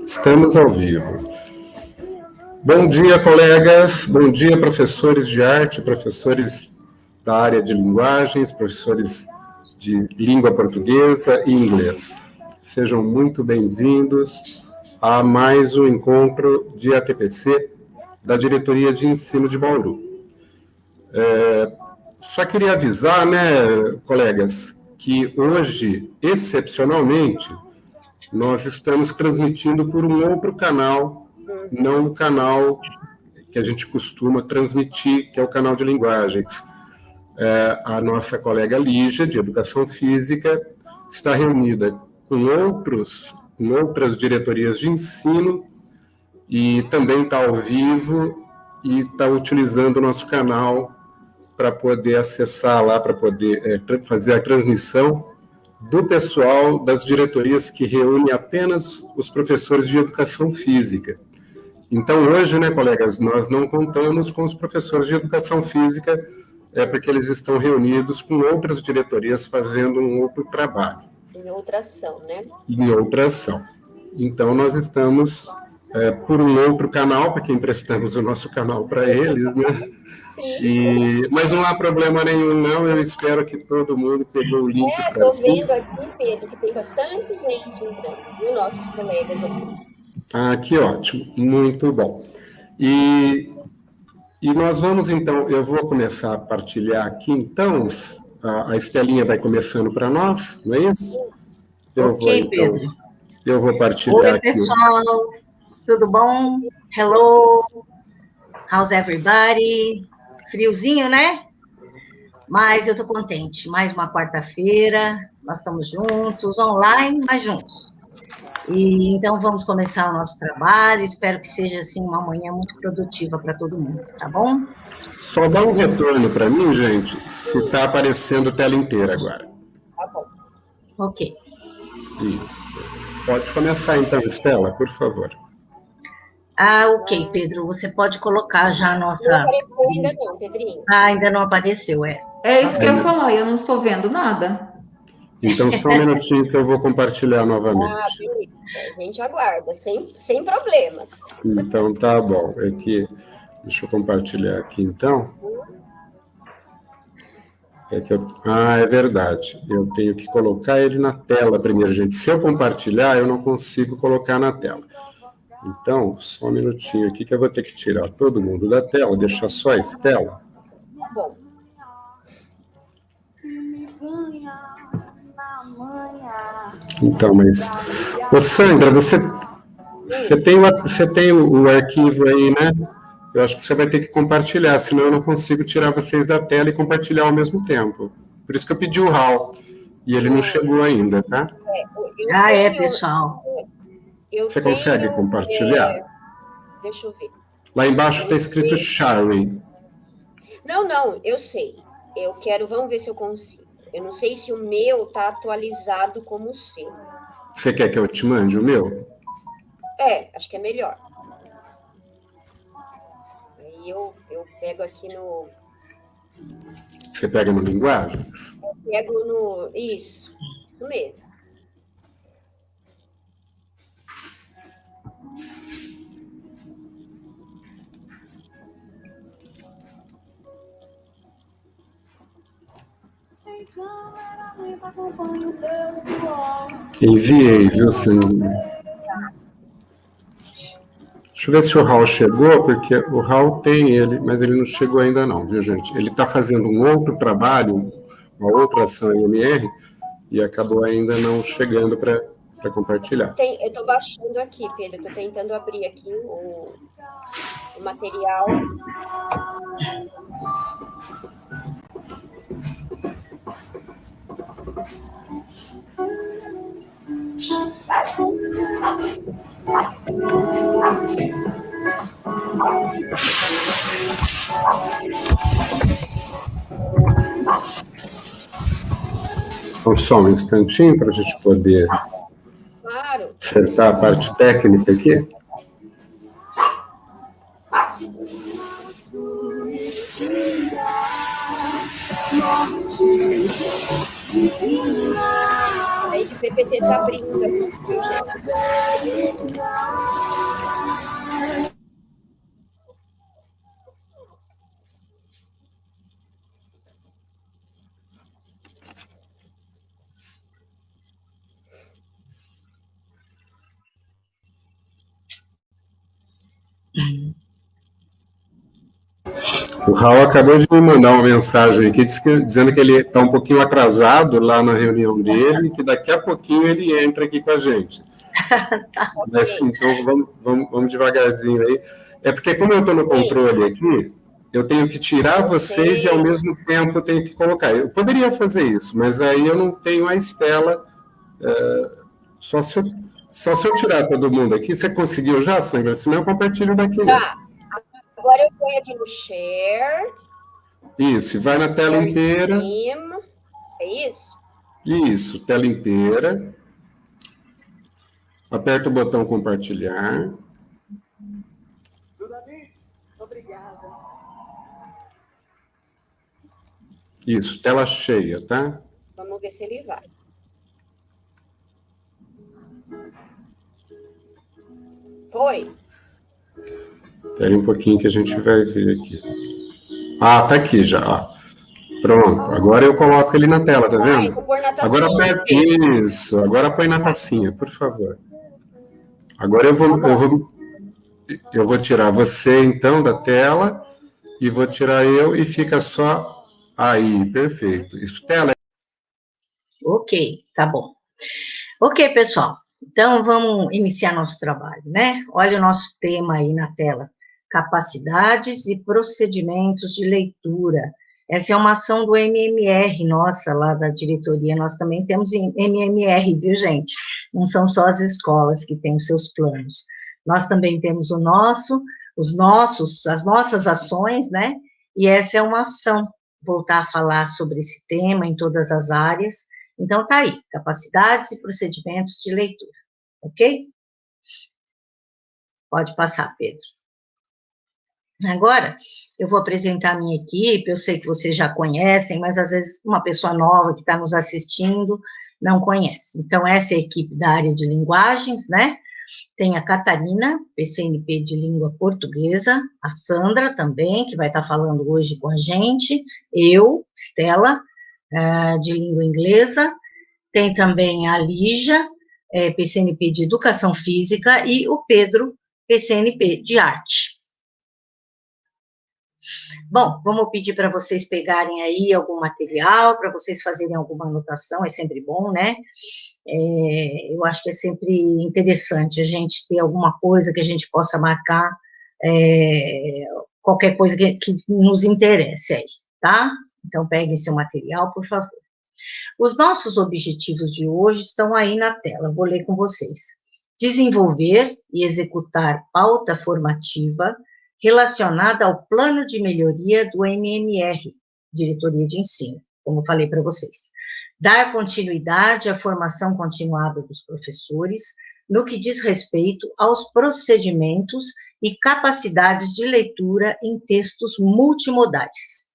Estamos ao vivo. Bom dia, colegas. Bom dia, professores de arte, professores da área de linguagens, professores de língua portuguesa e inglês. Sejam muito bem-vindos a mais um encontro de ATPC da Diretoria de Ensino de Bauru. Só queria avisar, colegas, que hoje, excepcionalmente, nós estamos transmitindo por um outro canal, não o canal que a gente costuma transmitir, que é o canal de linguagens. A nossa colega Lígia, de Educação Física, está reunida com outras diretorias de ensino e também está ao vivo e está utilizando o nosso canal para poder acessar lá, para poder fazer a transmissão do pessoal das diretorias que reúne apenas os professores de educação física. Então, hoje, colegas, nós não contamos com os professores de educação física, porque eles estão reunidos com outras diretorias fazendo um outro trabalho. Em outra ação, né? Em outra ação. Então, nós estamos por um outro canal, porque emprestamos o nosso canal para eles, né? Mas não há problema nenhum, não. Eu espero que todo mundo pegou o link certinho. Estou vendo aqui, Pedro, que tem bastante gente entrando, viu? Nossos colegas aqui. Ah, que ótimo. Muito bom. E nós vamos, então, eu vou começar a partilhar aqui, então, a Estelinha vai começando para nós, não é isso? Pedro. Eu vou partilhar aqui. Oi, pessoal. Tudo bom? Hello. How's everybody? Friozinho, né? Mas eu estou contente. Mais uma quarta-feira, nós estamos juntos, online, mas juntos. E então vamos começar o nosso trabalho. Espero que seja assim uma manhã muito produtiva para todo mundo, tá bom? Só dá um retorno para mim, gente, se está aparecendo a tela inteira agora. Tá bom. Ok. Isso. Pode começar então, Estela, por favor. Ah, ok, Pedro, você pode colocar já a nossa... Não apareceu ainda não, Pedrinho. Ah, ainda não apareceu, é. É isso que eu ia falar, eu não estou vendo nada. Então, só um minutinho que eu vou compartilhar novamente. Ah, beleza. A gente aguarda, sem problemas. Então, tá bom. Deixa eu compartilhar aqui, então. É verdade. Eu tenho que colocar ele na tela primeiro, gente. Se eu compartilhar, eu não consigo colocar na tela. Então, só um minutinho aqui que eu vou ter que tirar todo mundo da tela, deixar só a Estela. Bom. Então, mas... Ô, Sandra, você tem o arquivo aí, né? Eu acho que você vai ter que compartilhar, senão eu não consigo tirar vocês da tela e compartilhar ao mesmo tempo. Por isso que eu pedi o Raul, e ele não chegou ainda, tá? Pessoal. Você consegue compartilhar? Deixa eu ver. Lá embaixo está escrito sharing. Não, eu sei. Vamos ver se eu consigo. Eu não sei se o meu está atualizado como o seu. Você quer que eu te mande o meu? Acho que é melhor. Aí eu pego aqui no... Você pega no linguagem? Eu pego no... Isso mesmo. Enviei, viu, Sandra? Deixa eu ver se o Raul chegou, porque o Raul tem ele, mas ele não chegou ainda não, viu, gente? Ele está fazendo um outro trabalho, uma outra ação em MR, e acabou ainda não chegando para compartilhar. Eu estou baixando aqui, Pedro, estou tentando abrir aqui o material. Então, só um instantinho para a gente poder acertar a parte técnica aqui. PPT tá abrindo aqui, viu, gente? O Raul acabou de me mandar uma mensagem aqui dizendo que ele está um pouquinho atrasado lá na reunião dele e que daqui a pouquinho ele entra aqui com a gente. Mas, então vamos devagarzinho aí. É porque como eu estou no controle aqui, eu tenho que tirar vocês e ao mesmo tempo eu tenho que colocar. Eu poderia fazer isso, mas aí eu não tenho a Estela. Só se eu tirar todo mundo aqui. Você conseguiu já, Sandra? Senão eu compartilho daqui mesmo. Tá. Agora eu ponho aqui no share. Isso, e vai na tela inteira. Stream. É isso? Isso, tela inteira. Aperta o botão compartilhar. Obrigada. Isso, tela cheia, tá? Vamos ver se ele vai. Foi? Espera um pouquinho que a gente vai ver aqui. Ah, tá aqui já. Ó. Pronto, agora eu coloco ele na tela, tá vendo? Vou pôr na tacinha. Agora aperta isso, agora põe na tacinha, por favor. Agora eu vou tirar você, então, da tela, e vou tirar eu, e fica só aí, perfeito. Isso, tela. Ok, tá bom. Ok, pessoal, então vamos iniciar nosso trabalho, né? Olha o nosso tema aí na tela, capacidades e procedimentos de leitura. Essa é uma ação do MMR, nossa, lá da diretoria, nós também temos MMR, viu, gente? Não são só as escolas que têm os seus planos. Nós também temos as nossas ações, né? E essa é uma ação, voltar a falar sobre esse tema em todas as áreas. Então, tá aí, capacidades e procedimentos de leitura, ok? Pode passar, Pedro. Agora, eu vou apresentar a minha equipe, eu sei que vocês já conhecem, mas às vezes uma pessoa nova que está nos assistindo não conhece. Então, essa é a equipe da área de linguagens, né? Tem a Catarina, PCNP de língua portuguesa, a Sandra também, que vai estar falando hoje com a gente, eu, Estela, de língua inglesa, tem também a Lígia, PCNP de educação física, e o Pedro, PCNP de arte. Bom, vamos pedir para vocês pegarem aí algum material, para vocês fazerem alguma anotação, é sempre bom, né? Eu acho que é sempre interessante a gente ter alguma coisa que a gente possa marcar, qualquer coisa que nos interesse aí, tá? Então, peguem seu material, por favor. Os nossos objetivos de hoje estão aí na tela, vou ler com vocês. Desenvolver e executar pauta formativa relacionada ao plano de melhoria do MMR, Diretoria de Ensino, como eu falei para vocês. Dar continuidade à formação continuada dos professores no que diz respeito aos procedimentos e capacidades de leitura em textos multimodais.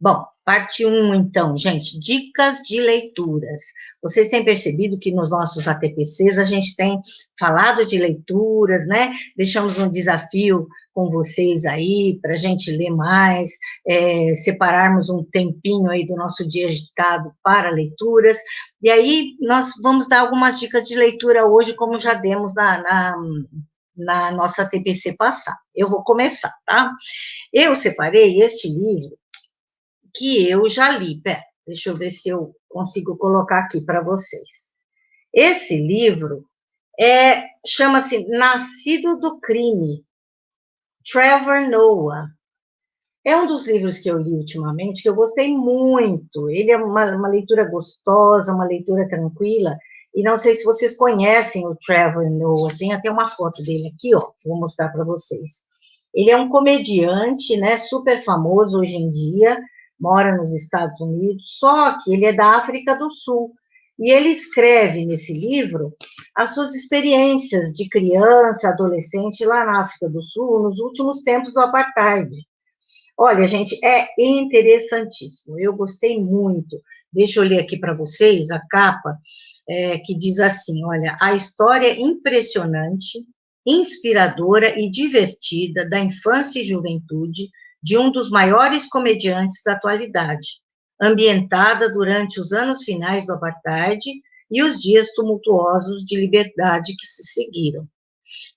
Bom, parte 1, então, gente, dicas de leituras. Vocês têm percebido que nos nossos ATPCs a gente tem falado de leituras, né? Deixamos um desafio com vocês aí, para a gente ler mais, separarmos um tempinho aí do nosso dia agitado para leituras, e aí nós vamos dar algumas dicas de leitura hoje, como já demos na nossa ATPC passada. Eu vou começar, tá? Eu separei este livro que eu já li. Pera, deixa eu ver se eu consigo colocar aqui para vocês. Esse livro chama-se Nascido do Crime, Trevor Noah. É um dos livros que eu li ultimamente, que eu gostei muito. Ele é uma leitura gostosa, uma leitura tranquila, e não sei se vocês conhecem o Trevor Noah, tem até uma foto dele aqui, ó, vou mostrar para vocês. Ele é um comediante, né, super famoso hoje em dia, mora nos Estados Unidos, só que ele é da África do Sul, e ele escreve nesse livro as suas experiências de criança, adolescente lá na África do Sul, nos últimos tempos do apartheid. Olha, gente, é interessantíssimo, eu gostei muito. Deixa eu ler aqui para vocês a capa, que diz assim, olha, a história impressionante, inspiradora e divertida da infância e juventude de um dos maiores comediantes da atualidade, ambientada durante os anos finais do apartheid e os dias tumultuosos de liberdade que se seguiram.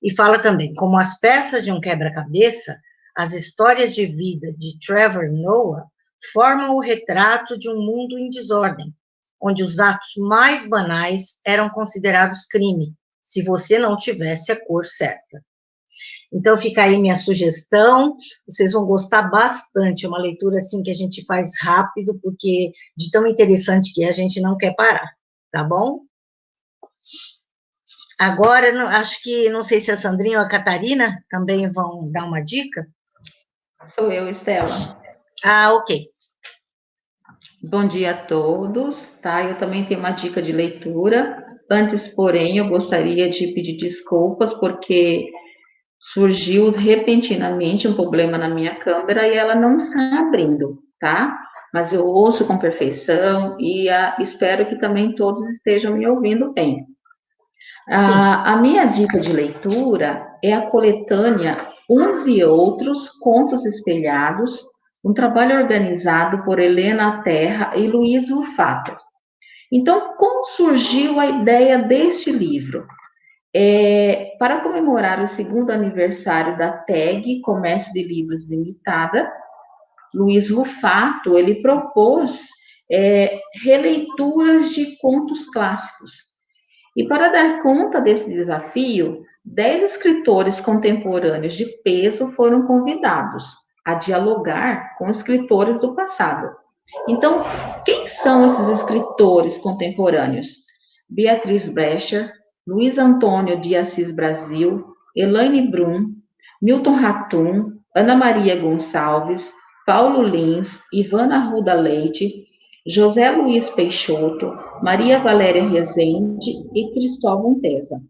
E fala também, como as peças de um quebra-cabeça, as histórias de vida de Trevor Noah formam o retrato de um mundo em desordem, onde os atos mais banais eram considerados crime, se você não tivesse a cor certa. Então, fica aí minha sugestão, vocês vão gostar bastante, é uma leitura assim que a gente faz rápido, porque de tão interessante que é, a gente não quer parar, tá bom? Agora, acho que, não sei se a Sandrinha ou a Catarina também vão dar uma dica. Sou eu, Estela. Ah, ok. Bom dia a todos, tá? Eu também tenho uma dica de leitura. Antes, porém, eu gostaria de pedir desculpas, porque surgiu repentinamente um problema na minha câmera e ela não está abrindo, tá? Mas eu ouço com perfeição e espero que também todos estejam me ouvindo bem. A minha dica de leitura é a coletânea Uns e Outros, Contos Espelhados, um trabalho organizado por Helena Terra e Luiz Rufato. Então, como surgiu a ideia deste livro? Para comemorar o 2º aniversário da TAG, Comércio de Livros Limitada, Luiz Rufato, ele propôs releituras de contos clássicos. E para dar conta desse desafio, 10 escritores contemporâneos de peso foram convidados a dialogar com escritores do passado. Então, quem são esses escritores contemporâneos? Beatriz Brecher, Luiz Antônio de Assis Brasil, Elaine Brum, Milton Ratum, Ana Maria Gonçalves, Paulo Lins, Ivana Arruda Leite, José Luiz Peixoto, Maria Valéria Rezende e Cristóvão Tesa.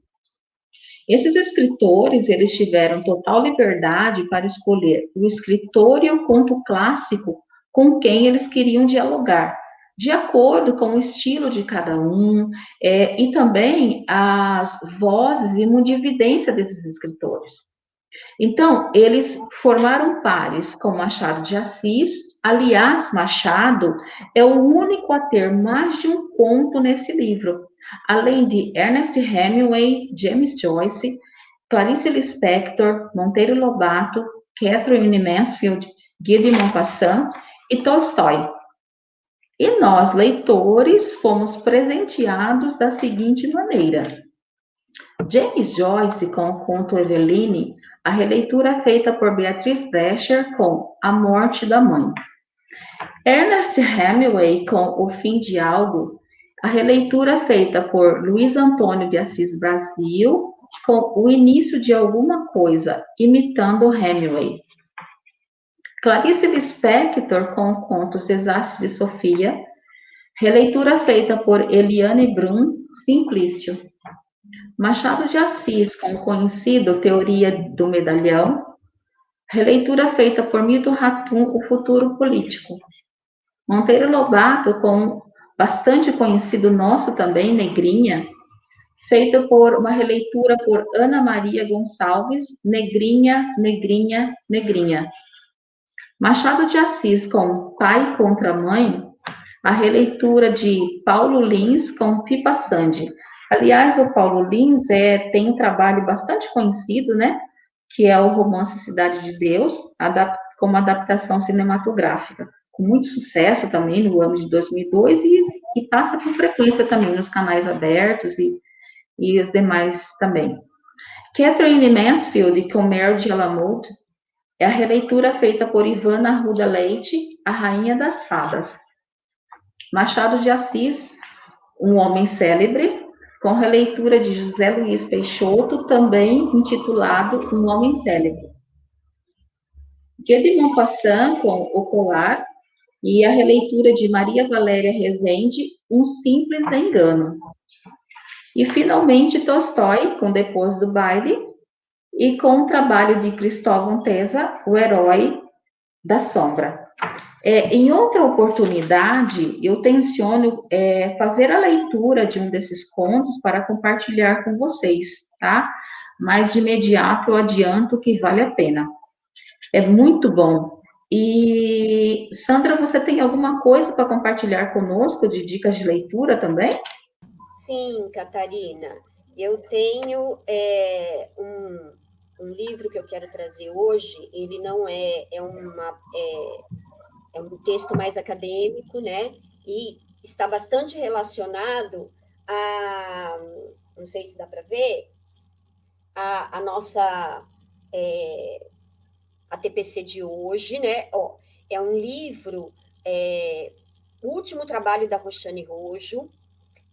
Esses escritores, eles tiveram total liberdade para escolher o escritor e o conto clássico com quem eles queriam dialogar, de acordo com o estilo de cada um, e também as vozes e mundividência desses escritores. Então, eles formaram pares com Machado de Assis. Aliás, Machado é o único a ter mais de um conto nesse livro, além de Ernest Hemingway, James Joyce, Clarice Lispector, Monteiro Lobato, Catherine Mansfield, Guy de Maupassant e Tolstói. E nós, leitores, fomos presenteados da seguinte maneira. James Joyce, com o conto Eveline, a releitura feita por Beatriz Brecher com A Morte da Mãe. Ernest Hemingway, com O Fim de Algo, a releitura feita por Luiz Antônio de Assis Brasil, com O Início de Alguma Coisa, imitando Hemingway. Clarice Lispector, com o conto Os Desastres de Sofia, releitura feita por Eliane Brum, Simplício. Machado de Assis, com o conhecido Teoria do Medalhão, releitura feita por Milton Ratum, O Futuro Político. Monteiro Lobato, com bastante conhecido nosso também, Negrinha, feita por uma releitura por Ana Maria Gonçalves, Negrinha, Negrinha, Negrinha. Machado de Assis, com Pai contra Mãe, a releitura de Paulo Lins com Pipa Sandy. Aliás, o Paulo Lins tem um trabalho bastante conhecido, né? Que é o romance Cidade de Deus, como adaptação cinematográfica, com muito sucesso também no ano de 2002 e passa com frequência também nos canais abertos e os demais também. Catherine Mansfield, com Mary de Alamut, é a releitura feita por Ivana Arruda Leite, A Rainha das Fadas. Machado de Assis, Um Homem Célebre, com releitura de José Luiz Peixoto, também intitulado Um Homem Célebre. Guy de Maupassant, com O Colar, e a releitura de Maria Valéria Rezende, Um Simples Engano. E, finalmente, Tolstói, com Depois do Baile, e com o trabalho de Cristóvão Tesa, O Herói da Sombra. Em outra oportunidade, eu tenciono fazer a leitura de um desses contos para compartilhar com vocês, tá? Mas de imediato eu adianto que vale a pena. É muito bom. E, Sandra, você tem alguma coisa para compartilhar conosco de dicas de leitura também? Sim, Catarina. Eu tenho um livro que eu quero trazer hoje. Ele não é um texto mais acadêmico, né? E está bastante relacionado a, não sei se dá para ver, a nossa a TPC de hoje, né? Ó, é um livro, o último trabalho da Roxane Rojo,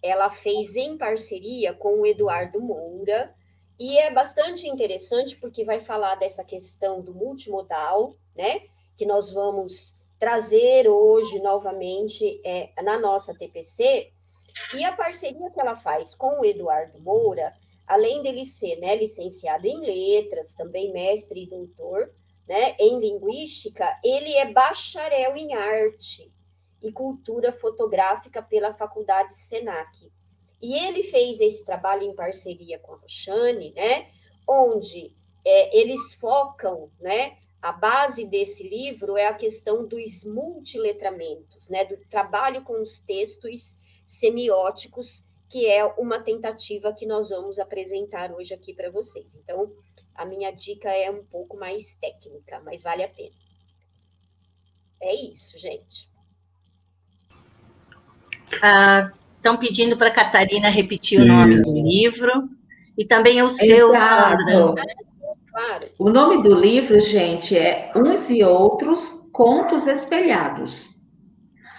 ela fez em parceria com o Eduardo Moura, e é bastante interessante porque vai falar dessa questão do multimodal, né? Que nós vamos trazer hoje novamente na nossa TPC, e a parceria que ela faz com o Eduardo Moura, além dele ser, né, licenciado em letras, também mestre e doutor, né, em linguística, ele é bacharel em arte e cultura fotográfica pela Faculdade Senac. E ele fez esse trabalho em parceria com a Roxane, né, onde eles focam, né, a base desse livro é a questão dos multiletramentos, né, do trabalho com os textos semióticos, que é uma tentativa que nós vamos apresentar hoje aqui para vocês. Então, a minha dica é um pouco mais técnica, mas vale a pena. É isso, gente. Estão pedindo para a Catarina repetir o nome do livro e também o seu, Sandra. Claro. O nome do livro, gente, é Uns e Outros, Contos Espelhados.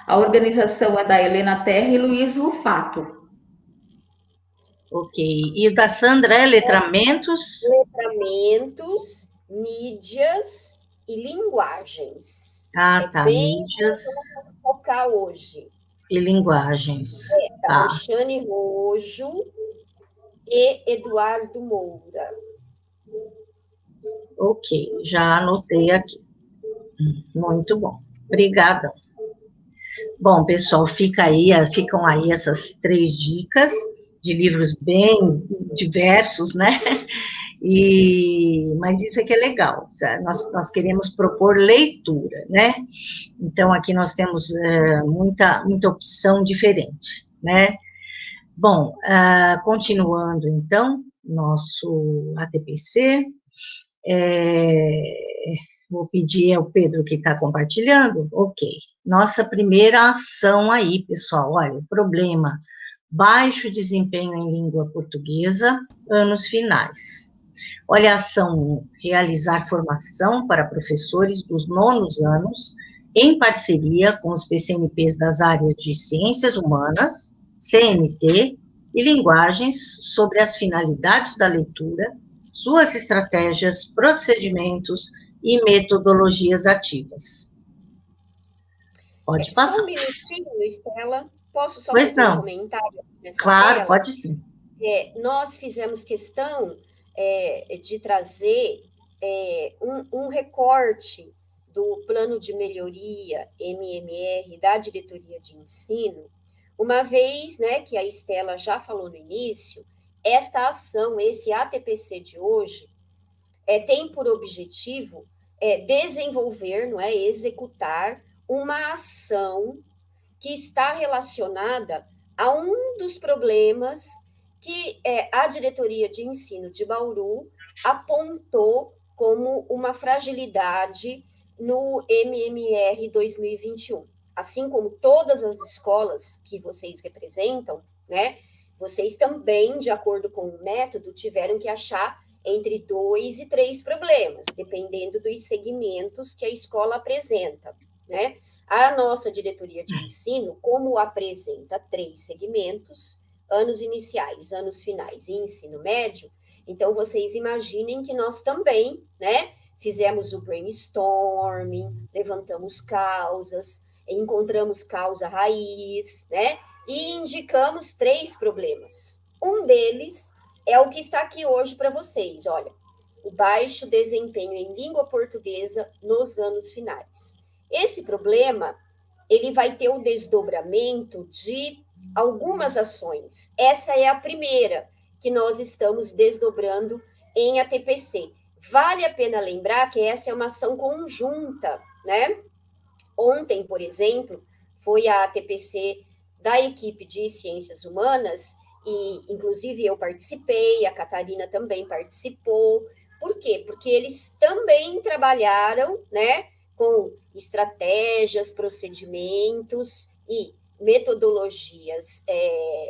A organização é da Helena Terra e Luiz Rufato. Ok. E o da Sandra é Letramentos? Letramentos, mídias e linguagens. Tá. Mídias focar hoje. E linguagens. Da Roxane Rojo e Eduardo Moura. Ok, já anotei aqui. Muito bom. Obrigada. Bom, pessoal, ficam aí essas 3 dicas de livros bem diversos, né? Mas isso é que é legal. Nós queremos propor leitura, né? Então, aqui nós temos muita opção diferente, né? Bom, continuando, então, nosso ATPC, vou pedir ao Pedro que está compartilhando. Ok. Nossa primeira ação aí, pessoal. Olha, o problema: baixo desempenho em língua portuguesa, anos finais. Olha a ação 1, realizar formação para professores dos 9º anos, em parceria com os PCNPs das áreas de Ciências Humanas, CNT e Linguagens, sobre as finalidades da leitura, suas estratégias, procedimentos e metodologias ativas. Pode passar. Só um minutinho, Estela. Posso só fazer um comentário nessa Claro, tela? pode sim. Nós fizemos questão de trazer um recorte do plano de melhoria MMR da diretoria de ensino, uma vez, né, que a Estela já falou no início, esta ação, esse ATPC de hoje, tem por objetivo desenvolver, não é, executar uma ação que está relacionada a um dos problemas que a diretoria de ensino de Bauru apontou como uma fragilidade no MMR 2021. Assim como todas as escolas que vocês representam, né, vocês também, de acordo com o método, tiveram que achar entre 2 e 3 problemas, dependendo dos segmentos que a escola apresenta, né? A nossa diretoria de ensino, como apresenta 3 segmentos, anos iniciais, anos finais e ensino médio, então vocês imaginem que nós também, né, fizemos o brainstorming, levantamos causas, encontramos causa raiz, né, e indicamos 3 problemas. Um deles é o que está aqui hoje para vocês, olha, o baixo desempenho em língua portuguesa nos anos finais. Esse problema, ele vai ter o desdobramento de algumas ações. Essa é a primeira que nós estamos desdobrando em ATPC. Vale a pena lembrar que essa é uma ação conjunta, né? Ontem, por exemplo, foi a ATPC da equipe de Ciências Humanas, e inclusive eu participei, a Catarina também participou. Por quê? Porque eles também trabalharam, né, com estratégias, procedimentos e metodologias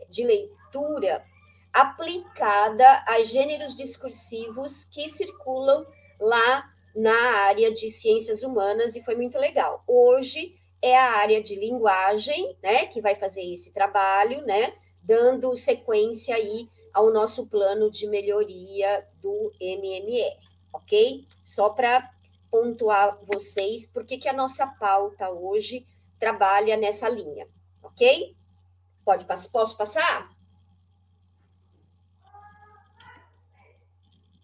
de leitura aplicada a gêneros discursivos que circulam lá na área de ciências humanas, e foi muito legal. Hoje é a área de linguagem, né, que vai fazer esse trabalho, né, dando sequência aí ao nosso plano de melhoria do MMR, ok? Só para pontuar vocês por que a nossa pauta hoje trabalha nessa linha, ok? Posso passar?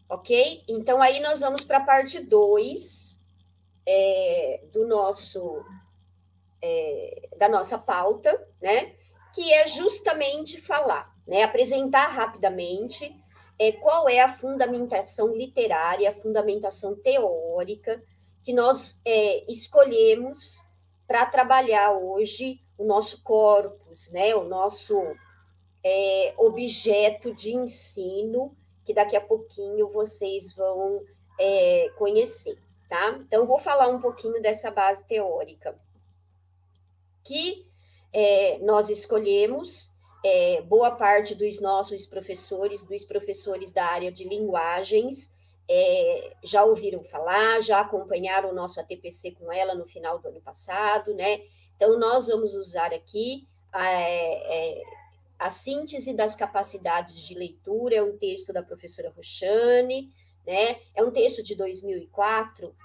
Ok? Então, aí nós vamos para a parte 2 da nossa pauta, né? Que é justamente falar, né? Apresentar rapidamente qual é a fundamentação literária, a fundamentação teórica que nós escolhemos para trabalhar hoje o nosso corpus, né? O nosso objeto de ensino, que daqui a pouquinho vocês vão conhecer, tá? Então, vou falar um pouquinho dessa base teórica que nós escolhemos. Boa parte dos nossos professores, dos professores da área de linguagens, já ouviram falar, já acompanharam o nosso ATPC com ela no final do ano passado, né? Então, nós vamos usar aqui a síntese das capacidades de leitura, é um texto da professora Roxane, né? É um texto de 2004,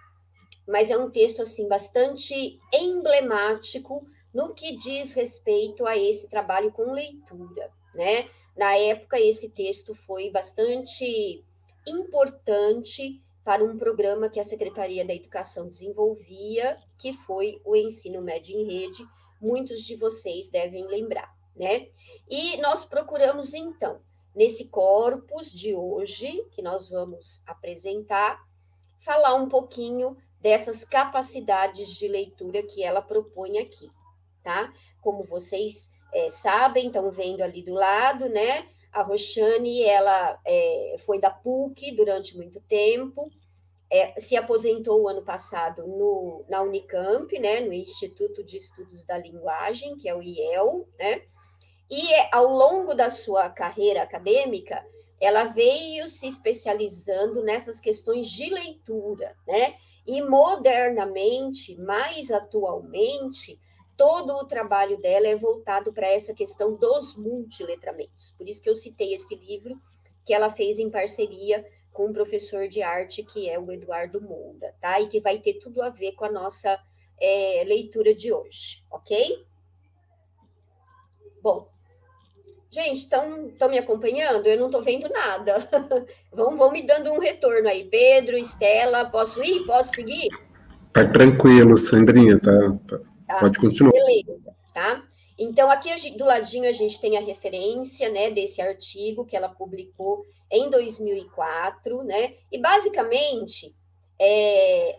mas é um texto assim bastante emblemático no que diz respeito a esse trabalho com leitura, né? Na época, esse texto foi bastante importante para um programa que a Secretaria da Educação desenvolvia, que foi o Ensino Médio em Rede. Muitos de vocês devem lembrar, né? E nós procuramos, então, nesse corpus de hoje, que nós vamos apresentar, falar um pouquinho dessas capacidades de leitura que ela propõe aqui, tá? Como vocês sabem, estão vendo ali do lado, né? A Roxane, ela foi da PUC durante muito tempo, se aposentou o ano passado na Unicamp, né? No Instituto de Estudos da Linguagem, que é o IEL, né? E ao longo da sua carreira acadêmica, ela veio se especializando nessas questões de leitura, né? E modernamente, mais atualmente, todo o trabalho dela é voltado para essa questão dos multiletramentos. Por isso que eu citei esse livro que ela fez em parceria com um professor de arte, que é o Eduardo Moura, tá? E que vai ter tudo a ver com a nossa leitura de hoje, ok? Bom, gente, estão me acompanhando? Eu não estou vendo nada. Vão me dando um retorno aí. Pedro, Estela, posso ir? Posso seguir? Tá tranquilo, Sandrinha, tá. Pode continuar. Beleza, tá? Então, aqui do ladinho a gente tem a referência, né, desse artigo que ela publicou em 2004, né? E, basicamente,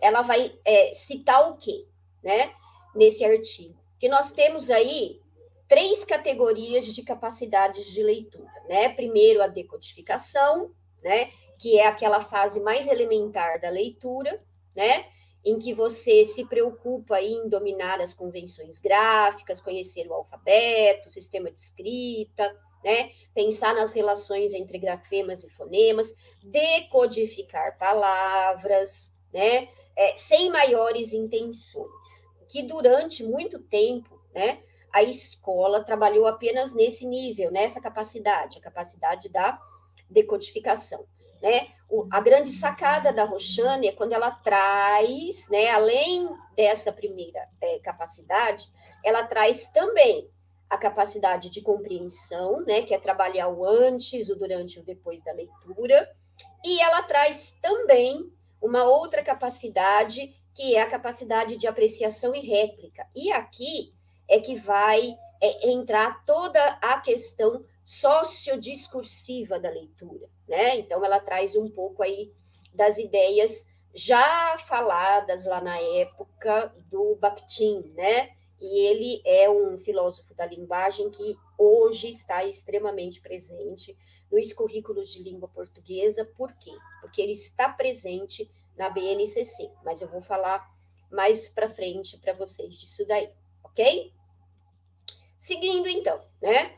ela vai citar o quê, né, nesse artigo? Que nós temos aí 3 categorias de capacidades de leitura, né? Primeiro, a decodificação, né? Que é aquela fase mais elementar da leitura, né? Em que você se preocupa em dominar as convenções gráficas, conhecer o alfabeto, o sistema de escrita, né? Pensar nas relações entre grafemas e fonemas, decodificar palavras, né? Sem maiores intenções. Que durante muito tempo, né? A escola trabalhou apenas nesse nível, nessa capacidade, a capacidade da decodificação, né? A grande sacada da Roxane é quando ela traz, né, além dessa primeira capacidade, ela traz também a capacidade de compreensão, né, que é trabalhar o antes, o durante e o depois da leitura, e ela traz também uma outra capacidade que é a capacidade de apreciação e réplica. E aqui é que vai entrar toda a questão sociodiscursiva da leitura, né? Então, ela traz um pouco aí das ideias já faladas lá na época do Bakhtin, né? E ele é um filósofo da linguagem que hoje está extremamente presente nos currículos de língua portuguesa. Por quê? Porque ele está presente na BNCC, mas eu vou falar mais para frente para vocês disso daí, ok? Seguindo, então, né?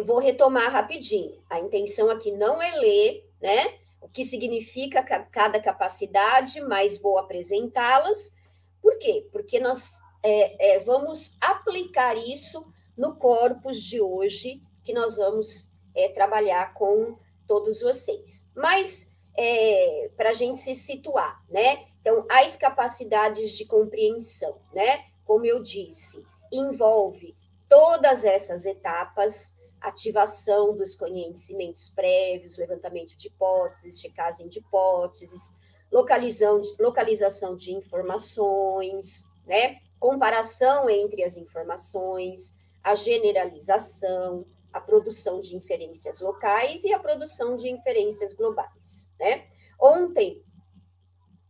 Vou retomar rapidinho. A intenção aqui não é ler, né? O que significa cada capacidade, mas vou apresentá-las. Por quê? Porque nós vamos aplicar isso no corpus de hoje, que nós vamos trabalhar com todos vocês. Mas, para a gente se situar, né? Então, as capacidades de compreensão, né? Como eu disse, envolve todas essas etapas: ativação dos conhecimentos prévios, levantamento de hipóteses, checagem de hipóteses, localização de informações, né? Comparação entre as informações, a generalização, a produção de inferências locais e a produção de inferências globais, né? Ontem,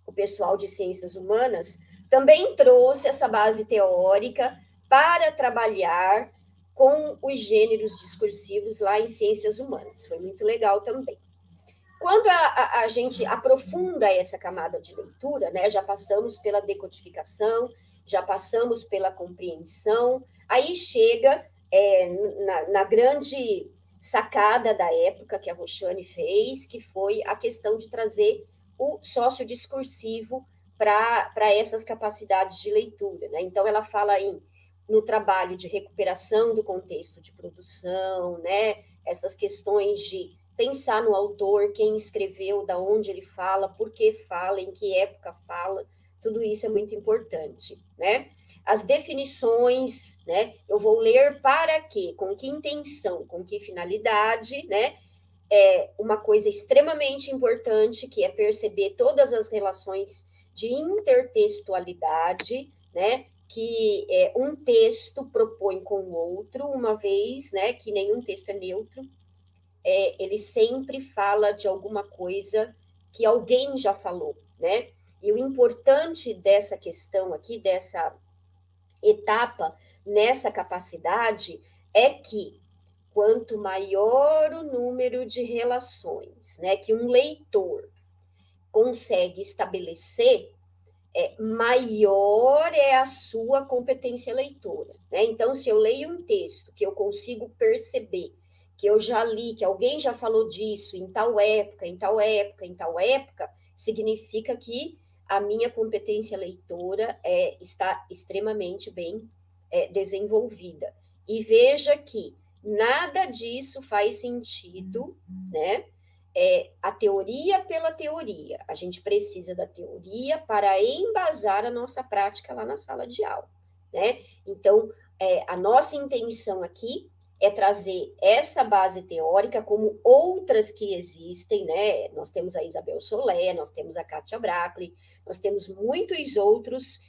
o pessoal de ciências humanas também trouxe essa base teórica para trabalhar com os gêneros discursivos lá em ciências humanas. Foi muito legal também. Quando a gente aprofunda essa camada de leitura, né, já passamos pela decodificação, já passamos pela compreensão, aí chega na grande sacada da época que a Roxane fez, que foi a questão de trazer o sociodiscursivo para essas capacidades de leitura, né? Então, ela fala no trabalho de recuperação do contexto de produção, né? Essas questões de pensar no autor, quem escreveu, da onde ele fala, por que fala, em que época fala, tudo isso é muito importante, né? As definições, né? Eu vou ler para quê, com que intenção, com que finalidade, né? Uma coisa extremamente importante, que é perceber todas as relações de intertextualidade, né? Que um texto propõe com o outro, uma vez, né? Que nenhum texto é neutro, ele sempre fala de alguma coisa que alguém já falou, né? E o importante dessa questão aqui, dessa etapa, nessa capacidade, é que quanto maior o número de relações, né, que um leitor consegue estabelecer, maior é a sua competência leitora, né? Então, se eu leio um texto que eu consigo perceber, que eu já li, que alguém já falou disso em tal época, em tal época, em tal época, significa que a minha competência leitora está extremamente bem desenvolvida. E veja que nada disso faz sentido, né? A teoria pela teoria. A gente precisa da teoria para embasar a nossa prática lá na sala de aula, né? Então, a nossa intenção aqui é trazer essa base teórica, como outras que existem, né? Nós temos a Isabel Solé, nós temos a Kátia Brackley, nós temos muitos outros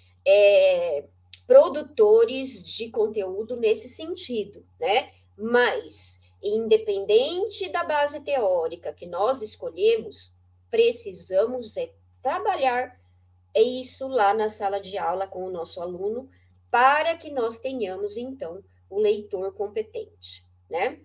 produtores de conteúdo nesse sentido, né? Mas, independente da base teórica que nós escolhemos, precisamos trabalhar isso lá na sala de aula com o nosso aluno, para que nós tenhamos, então, o leitor competente, né?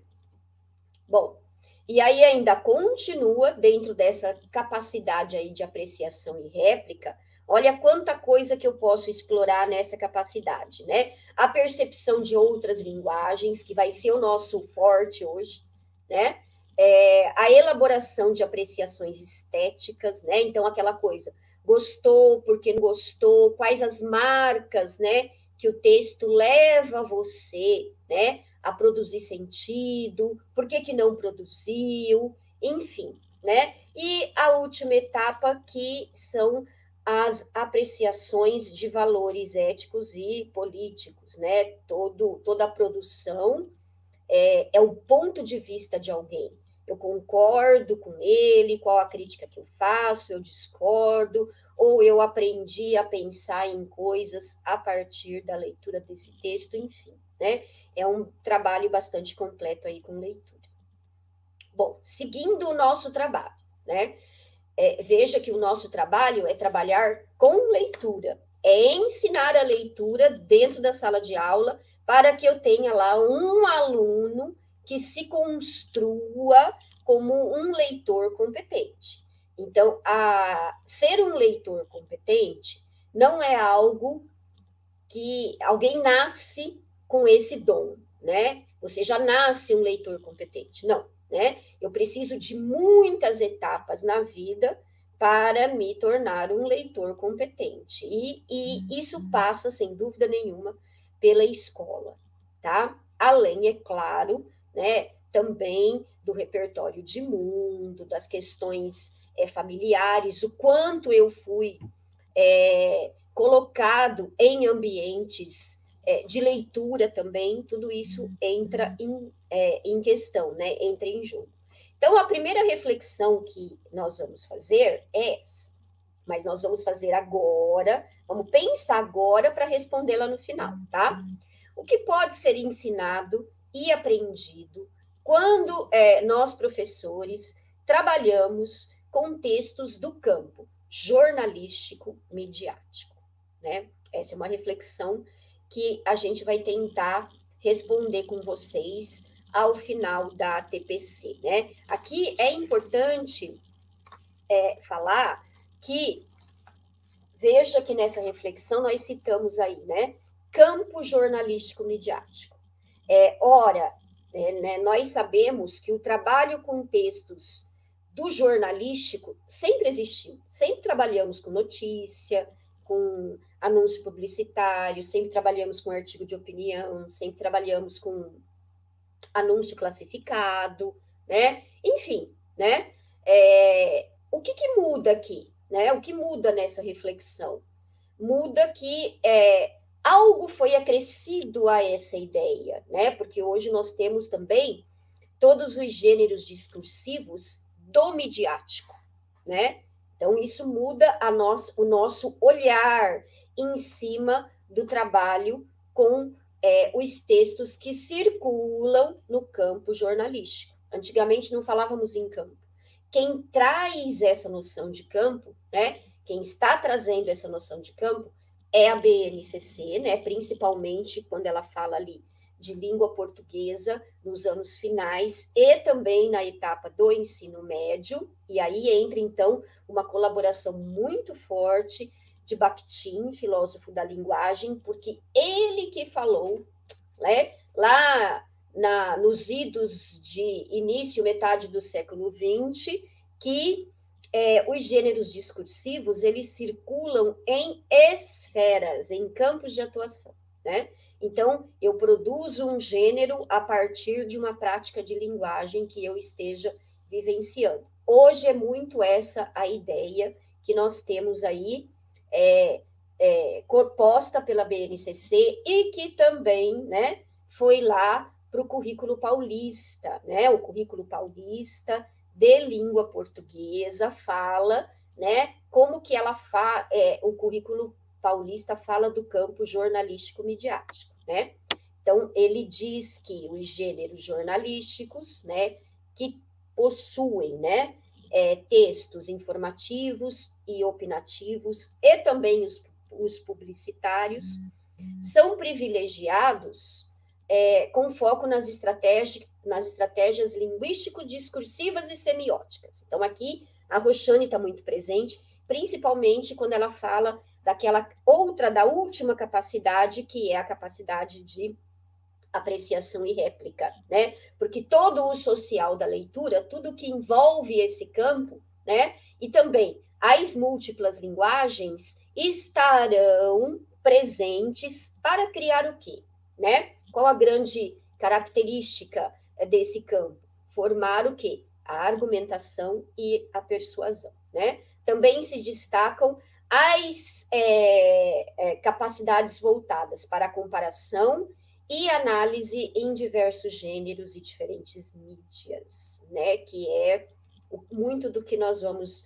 Bom, e aí ainda continua dentro dessa capacidade aí de apreciação e réplica. Olha quanta coisa que eu posso explorar nessa capacidade, né? A percepção de outras linguagens, que vai ser o nosso forte hoje, né? A elaboração de apreciações estéticas, né? Então, aquela coisa, gostou, por que não gostou, quais as marcas, né? Que o texto leva você, né? A produzir sentido, por que não produziu, enfim, né? E a última etapa, que são as apreciações de valores éticos e políticos, né? Toda a produção é o ponto de vista de alguém. eu concordo com ele, qual a crítica que eu faço, eu discordo, ou eu aprendi a pensar em coisas a partir da leitura desse texto, enfim, né? É um trabalho bastante completo aí com leitura. Bom, seguindo o nosso trabalho, né? Veja que o nosso trabalho é trabalhar com leitura, é ensinar a leitura dentro da sala de aula para que eu tenha lá um aluno que se construa como um leitor competente. Então, ser um leitor competente não é algo que alguém nasce com esse dom, né? Você já nasce um leitor competente. Não, né? Eu preciso de muitas etapas na vida para me tornar um leitor competente. E isso passa, sem dúvida nenhuma, pela escola, tá? Além, é claro, né, também do repertório de mundo, das questões familiares, o quanto eu fui colocado em ambientes de leitura também, tudo isso entra em questão, né? Entra em jogo. Então, a primeira reflexão que nós vamos fazer é essa, mas nós vamos fazer agora, vamos pensar agora para responder lá no final, tá? O que pode ser ensinado e aprendido quando nós, professores, trabalhamos com textos do campo jornalístico midiático, né? Essa é uma reflexão que a gente vai tentar responder com vocês ao final da TPC, né? Aqui é importante falar que, veja que nessa reflexão nós citamos aí, né? Campo jornalístico midiático. Ora, né, nós sabemos que o trabalho com textos do jornalístico sempre existiu. Sempre trabalhamos com notícia, com anúncio publicitário, sempre trabalhamos com artigo de opinião, sempre trabalhamos com anúncio classificado, né? Enfim, né? O que muda aqui, né? O que muda nessa reflexão? Muda que algo foi acrescido a essa ideia, né? Porque hoje nós temos também todos os gêneros discursivos do midiático, né? Então, isso muda o nosso olhar em cima do trabalho com os textos que circulam no campo jornalístico. Antigamente não falávamos em campo. Quem traz essa noção de campo, né? Quem está trazendo essa noção de campo é a BNCC, né? Principalmente quando ela fala ali de língua portuguesa nos anos finais e também na etapa do ensino médio, e aí entra, então, uma colaboração muito forte de Bakhtin, filósofo da linguagem, porque ele que falou, né, lá nos idos de início, metade do século XX, que os gêneros discursivos, eles circulam em esferas, em campos de atuação, né? Então, eu produzo um gênero a partir de uma prática de linguagem que eu esteja vivenciando. Hoje é muito essa a ideia que nós temos aí, proposta pela BNCC e que também, né, foi lá para o currículo paulista, né? O currículo paulista de língua portuguesa fala, né, como que o currículo paulista fala do campo jornalístico midiático, né? Então, ele diz que os gêneros jornalísticos, né, que possuem, né, textos informativos e opinativos, e também os publicitários, são privilegiados com foco nas estratégias linguístico-discursivas e semióticas. Então, aqui, a Roxane está muito presente, principalmente quando ela fala da última capacidade, que é a capacidade de apreciação e réplica, né? Porque todo o social da leitura, tudo que envolve esse campo, né? E também as múltiplas linguagens estarão presentes para criar o quê, né? Qual a grande característica desse campo? Formar o quê? A argumentação e a persuasão, né? Também se destacam as capacidades voltadas para a comparação e análise em diversos gêneros e diferentes mídias, né? Que é muito do que nós vamos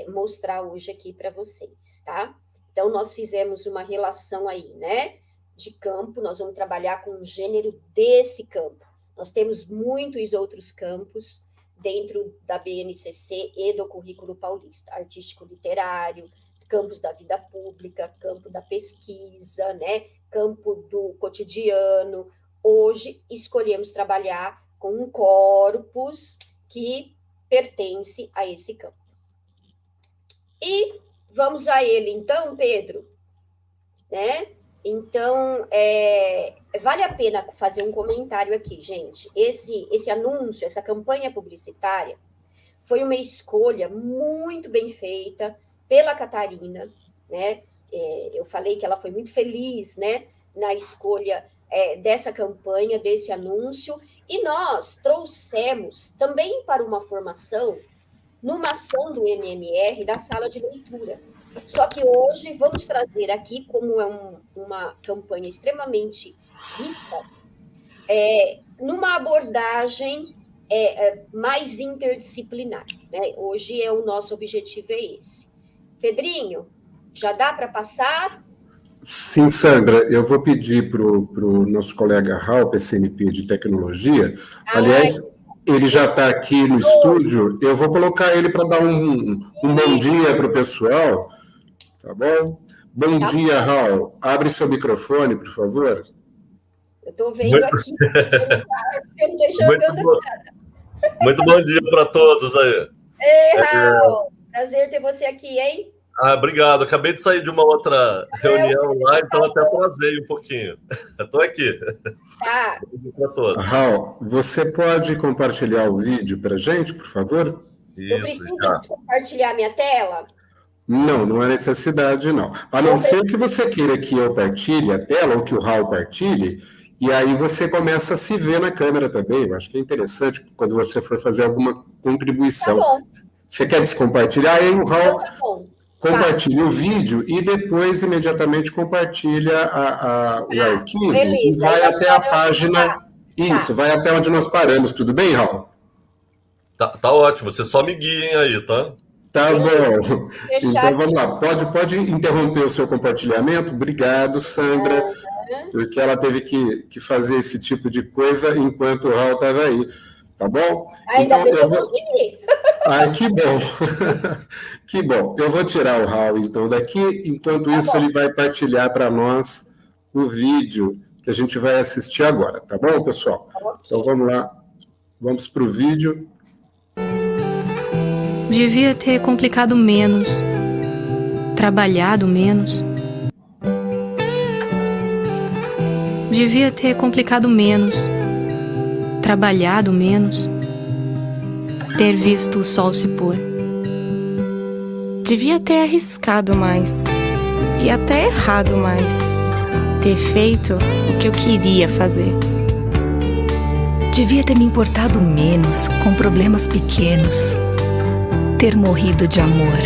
mostrar hoje aqui para vocês, tá? Então, nós fizemos uma relação aí, né? De campo, nós vamos trabalhar com o gênero desse campo. Nós temos muitos outros campos dentro da BNCC e do currículo paulista, artístico-literário, campos da vida pública, campo da pesquisa, né? Campo do cotidiano. Hoje, escolhemos trabalhar com um corpus que pertence a esse campo. E vamos a ele, então, Pedro, né? Então, vale a pena fazer um comentário aqui, gente. Esse anúncio, essa campanha publicitária, foi uma escolha muito bem feita pela Catarina, né? Eu falei que ela foi muito feliz, né? Na escolha dessa campanha, desse anúncio, e nós trouxemos também para uma formação, numa ação do MMR, da sala de leitura. Só que hoje vamos trazer aqui, como é uma campanha extremamente rica, numa abordagem mais interdisciplinar, né? Hoje o nosso objetivo é esse. Pedrinho, já dá para passar? Sim, Sandra, eu vou pedir para o nosso colega Raul, PCNP de Tecnologia, aliás, ele já está aqui no estúdio, eu vou colocar ele para dar um bom dia para o pessoal, tá bom? Bom dia, Raul. Abre seu microfone, por favor. Eu estou vendo aqui, eu não estou enxergando nada. Muito bom dia para todos aí. Ei, Raul, prazer ter você aqui, hein? Obrigado. Acabei de sair de uma outra reunião lá, então até atrasei um pouquinho. Estou aqui. Tá. Raul, você pode compartilhar o vídeo para a gente, por favor? Eu preciso compartilhar minha tela? Não há necessidade, não. A não ser que você queira que eu partilhe a tela ou que o Raul partilhe, e aí você começa a se ver na câmera também. Eu acho que é interessante quando você for fazer alguma contribuição. Tá bom. Você quer descompartilhar? Aí o Raul tá bom. Compartilha o vídeo e depois imediatamente compartilha o arquivo e vai até a página. Isso, vai até onde nós paramos. Tudo bem, Raul? Tá ótimo. Você só me guiem aí, tá? Tá bom. Então vamos lá. Pode interromper o seu compartilhamento? Obrigado, Sandra, porque ela teve que fazer esse tipo de coisa enquanto o Raul estava aí. Tá bom? Ainda bem que eu consegui. Que bom. Que bom. Eu vou tirar o Raul, então, daqui. Enquanto isso, ele vai partilhar para nós o vídeo que a gente vai assistir agora. Tá bom, pessoal? Okay. Então, vamos lá. Vamos para o vídeo. Devia ter complicado menos. Trabalhado menos. Devia ter complicado menos. Trabalhado menos. Ter visto o sol se pôr. Devia ter arriscado mais. E até errado mais. Ter feito o que eu queria fazer. Devia ter me importado menos com problemas pequenos. Ter morrido de amor.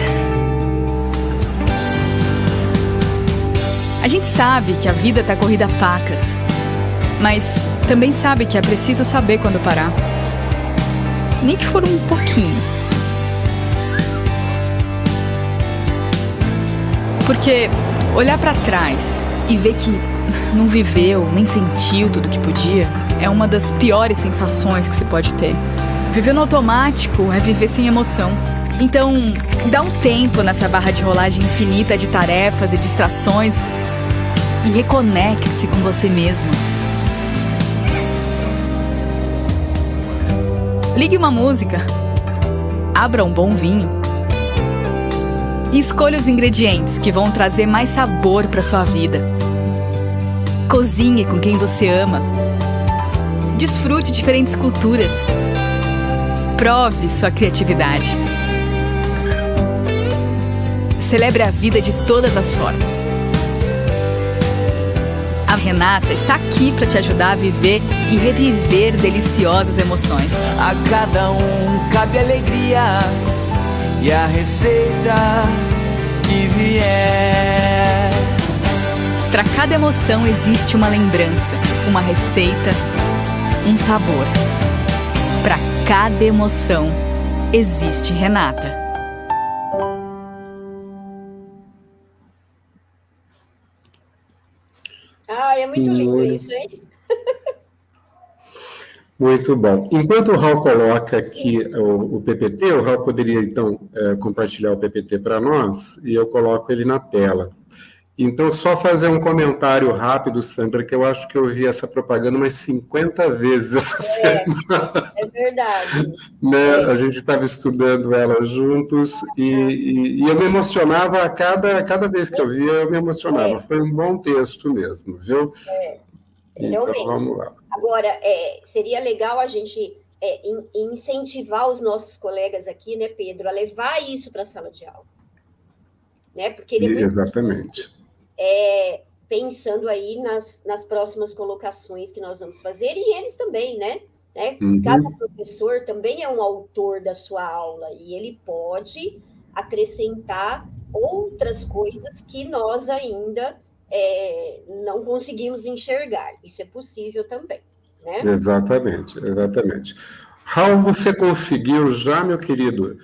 A gente sabe que a vida tá corrida a pacas. Mas também sabe que é preciso saber quando parar. Nem que for um pouquinho. Porque olhar pra trás e ver que não viveu, nem sentiu tudo que podia, é uma das piores sensações que se pode ter. Viver no automático é viver sem emoção. Então, dá um tempo nessa barra de rolagem infinita de tarefas e distrações e reconecte-se com você mesmo. Ligue uma música, abra um bom vinho e escolha os ingredientes que vão trazer mais sabor para sua vida. Cozinhe com quem você ama. Desfrute diferentes culturas. Prove sua criatividade. Celebre a vida de todas as formas. A Renata está aqui para te ajudar a viver e reviver deliciosas emoções. A cada um cabe alegrias e a receita que vier. Para cada emoção existe uma lembrança, uma receita, um sabor. Para cada emoção existe Renata. Ah, é muito lindo isso, hein? Muito bom. Enquanto o Raul coloca aqui o PPT, o Raul poderia, então, compartilhar o PPT para nós, e eu coloco ele na tela. Então, só fazer um comentário rápido, Sandra, que eu acho que eu vi essa propaganda umas 50 vezes essa semana. É verdade. Né? A gente estava estudando ela juntos e eu me emocionava cada vez que eu via, eu me emocionava. Foi um bom texto mesmo, viu? Então, realmente. vamos lá. Agora, seria legal a gente incentivar os nossos colegas aqui, né, Pedro, a levar isso para a sala de aula. Né? Porque ele é muito Exatamente. Pensando aí nas próximas colocações que nós vamos fazer, e eles também, né? Uhum. Cada professor também é um autor da sua aula, e ele pode acrescentar outras coisas que nós ainda não conseguimos enxergar. Isso é possível também, né? Exatamente, exatamente. Raul, você conseguiu já, meu querido,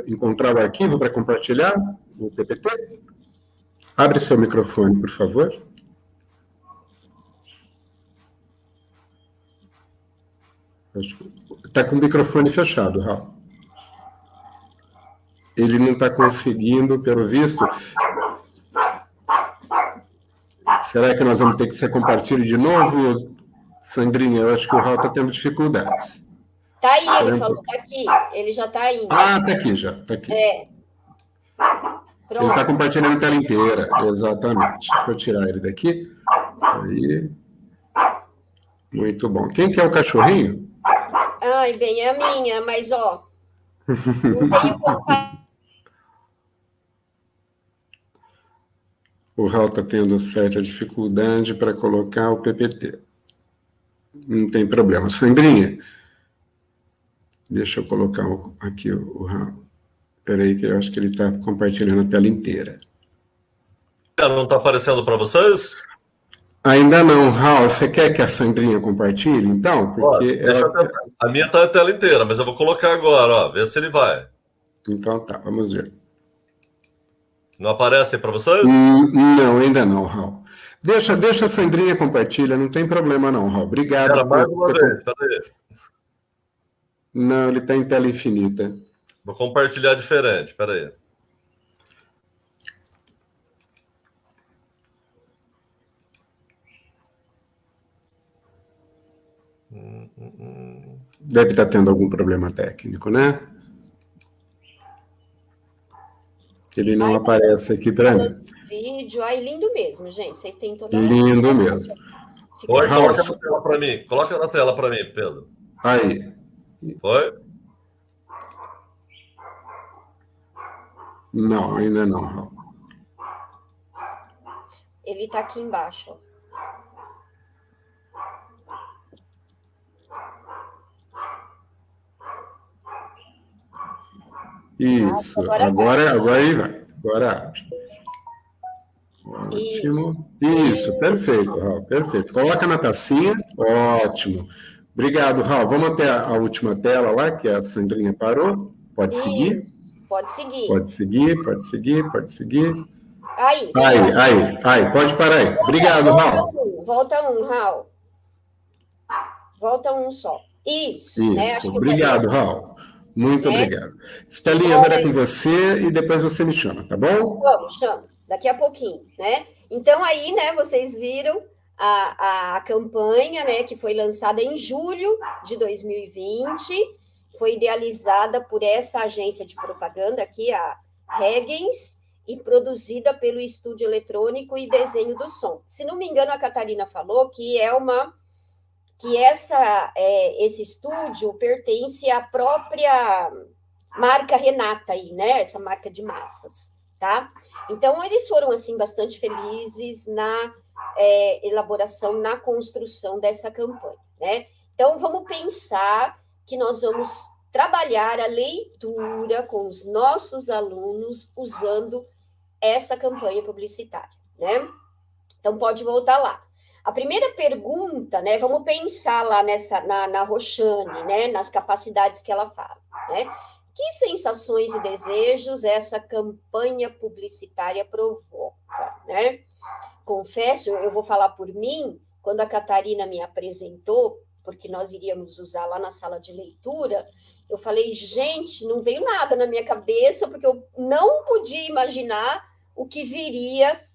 encontrar o arquivo para compartilhar o PPT? Abre seu microfone, por favor. Está com o microfone fechado, Raul. Ele não está conseguindo, pelo visto. Será que nós vamos ter que você compartilhe de novo? Sandrinha, eu acho que o Raul está tendo dificuldades. Tá aí, ele falou, tá aqui. Ele já está indo. Ah, tá aqui já, tá aqui. Pronto. Ele está compartilhando a tela inteira, exatamente. Deixa eu tirar ele daqui. Aí. Muito bom. Quem que é o cachorrinho? Ai, bem, é a minha, mas, ó, não tenho contato. O Raul está tendo certa dificuldade para colocar o PPT. Não tem problema. Sandrinha, deixa eu colocar aqui o Raul. Espera aí, que eu acho que ele está compartilhando a tela inteira. Não está aparecendo para vocês? Ainda não, Raul. Você quer que a Sandrinha compartilhe, então? Porque a minha está a tela inteira, mas eu vou colocar agora, ó, ver se ele vai. Então tá, vamos ver. Não aparece para vocês? Não, ainda não, Raul. Deixa a Sandrinha compartilha, não tem problema não, Raul. Obrigado. Era mais uma vez, peraí. Não, ele está em tela infinita. Vou compartilhar diferente, peraí. Deve estar tendo algum problema técnico, né? Ele não aparece aqui para mim. Vídeo, lindo mesmo, gente. Vocês têm toda Lindo mesmo. Oi, coloca na tela para mim. Coloca na tela para mim, Pedro. Aí. Oi? Não, ainda não, Raul. Ele está aqui embaixo, ó. Isso, agora ele vai. Agora abre. Ótimo. Isso, perfeito, Raul, perfeito. Coloca na tacinha. Ótimo. Obrigado, Raul. Vamos até a última tela lá, que a Sandrinha parou. Pode seguir? Pode seguir. Pode seguir, pode seguir, pode seguir. Aí, pode parar aí. Obrigado, Raul. Volta um, Raul. Volta um só. Isso. Né? Obrigado, Raul. Muito obrigado. Estelinha, agora é com você e depois você me chama, tá bom? Chama. Daqui a pouquinho, né? Então, aí, né, vocês viram a campanha, né, que foi lançada em julho de 2020, foi idealizada por essa agência de propaganda aqui, a Regens, e produzida pelo Estúdio Eletrônico e Desenho do Som. Se não me engano, a Catarina falou que esse estúdio pertence à própria marca Renata aí, né? Essa marca de massas, tá? Então, eles foram, assim, bastante felizes na elaboração, na construção dessa campanha, né? Então, vamos pensar que nós vamos trabalhar a leitura com os nossos alunos usando essa campanha publicitária, né? Então, pode voltar lá. A primeira pergunta, né? Vamos pensar lá na Roxane, né? Nas capacidades que ela fala, né? Que sensações e desejos essa campanha publicitária provoca, né? Confesso, eu vou falar por mim, quando a Catarina me apresentou, porque nós iríamos usar lá na sala de leitura, eu falei, gente, não veio nada na minha cabeça, porque eu não podia imaginar o que viria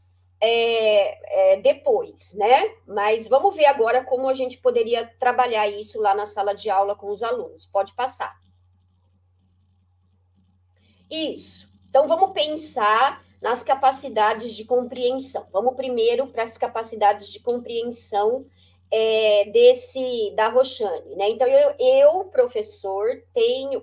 depois, né? Mas vamos ver agora como a gente poderia trabalhar isso lá na sala de aula com os alunos. Pode passar. Isso. Então, vamos pensar nas capacidades de compreensão. Vamos primeiro para as capacidades de compreensão da Roxane, né? Então, eu, professor,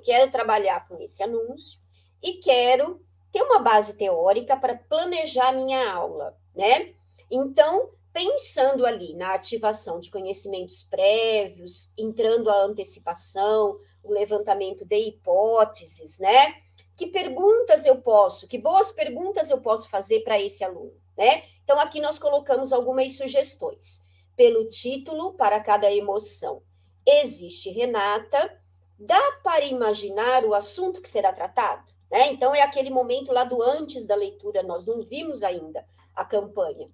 quero trabalhar com esse anúncio e quero ter uma base teórica para planejar minha aula, né? Então, pensando ali na ativação de conhecimentos prévios, entrando a antecipação, o levantamento de hipóteses, né? Que boas perguntas eu posso fazer para esse aluno, né? Então, aqui nós colocamos algumas sugestões. Pelo título, para cada emoção. Existe Renata? Dá para imaginar o assunto que será tratado? Né? Então, é aquele momento lá do antes da leitura, nós não vimos ainda a campanha.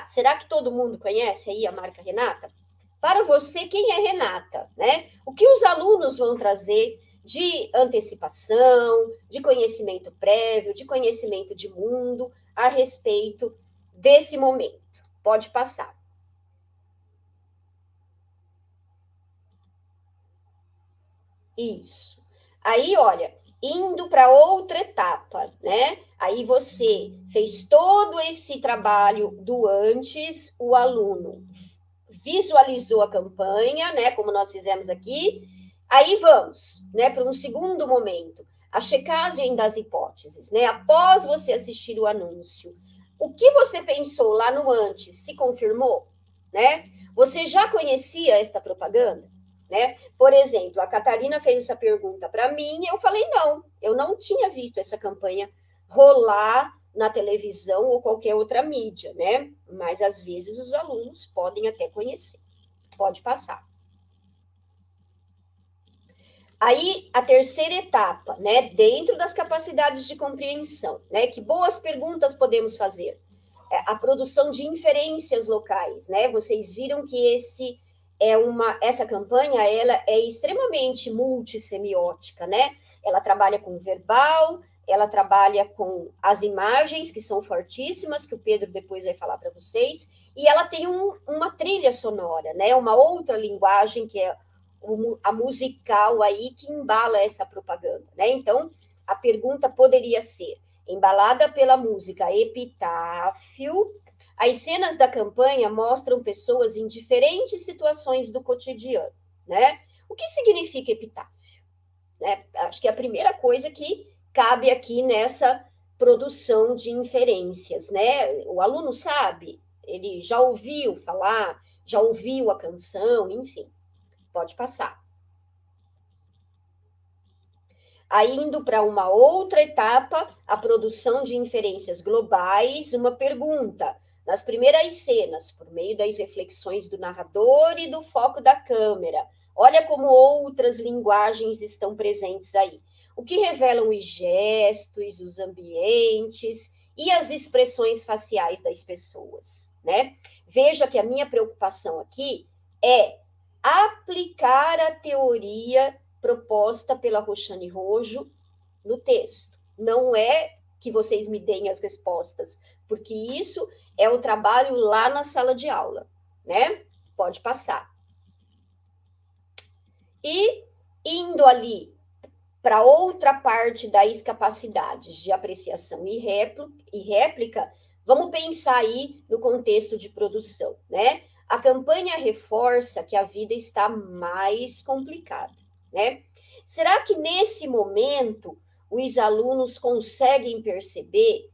Será que todo mundo conhece aí a marca Renata? Para você, quem é Renata? Né? O que os alunos vão trazer de antecipação, de conhecimento prévio, de conhecimento de mundo a respeito desse momento? Pode passar. Isso. Aí, olha, indo para outra etapa, né? Aí você fez todo esse trabalho do antes, o aluno visualizou a campanha, né? Como nós fizemos aqui. Aí vamos, né? Para um segundo momento, a checagem das hipóteses, né? Após você assistir o anúncio, o que você pensou lá no antes se confirmou, né? Você já conhecia esta propaganda? Né? Por exemplo, a Catarina fez essa pergunta para mim e eu falei, não, eu não tinha visto essa campanha rolar na televisão ou qualquer outra mídia, né? Mas, às vezes, os alunos podem até conhecer. Pode passar. Aí, a terceira etapa, né? Dentro das capacidades de compreensão, né? Que boas perguntas podemos fazer? A produção de inferências locais, né? Vocês viram que essa campanha, ela é extremamente multissemiótica, né? Ela trabalha com o verbal, ela trabalha com as imagens, que são fortíssimas, que o Pedro depois vai falar para vocês, e ela tem uma trilha sonora, né? Uma outra linguagem, que é a musical aí, que embala essa propaganda, né? Então, a pergunta poderia ser, embalada pela música Epitáfio, as cenas da campanha mostram pessoas em diferentes situações do cotidiano, né? O que significa epitáfio? Né? Acho que é a primeira coisa que cabe aqui nessa produção de inferências, né? O aluno sabe, ele já ouviu falar, já ouviu a canção, enfim, pode passar. Aí, indo para uma outra etapa, a produção de inferências globais, uma pergunta. Nas primeiras cenas, por meio das reflexões do narrador e do foco da câmera. Olha como outras linguagens estão presentes aí. O que revelam os gestos, os ambientes e as expressões faciais das pessoas, né? Veja que a minha preocupação aqui é aplicar a teoria proposta pela Roxane Rojo no texto. Não é que vocês me deem as respostas, porque isso é o trabalho lá na sala de aula, né? Pode passar. E indo ali para outra parte das capacidades de apreciação e réplica, vamos pensar aí no contexto de produção, né? A campanha reforça que a vida está mais complicada, né? Será que nesse momento os alunos conseguem perceber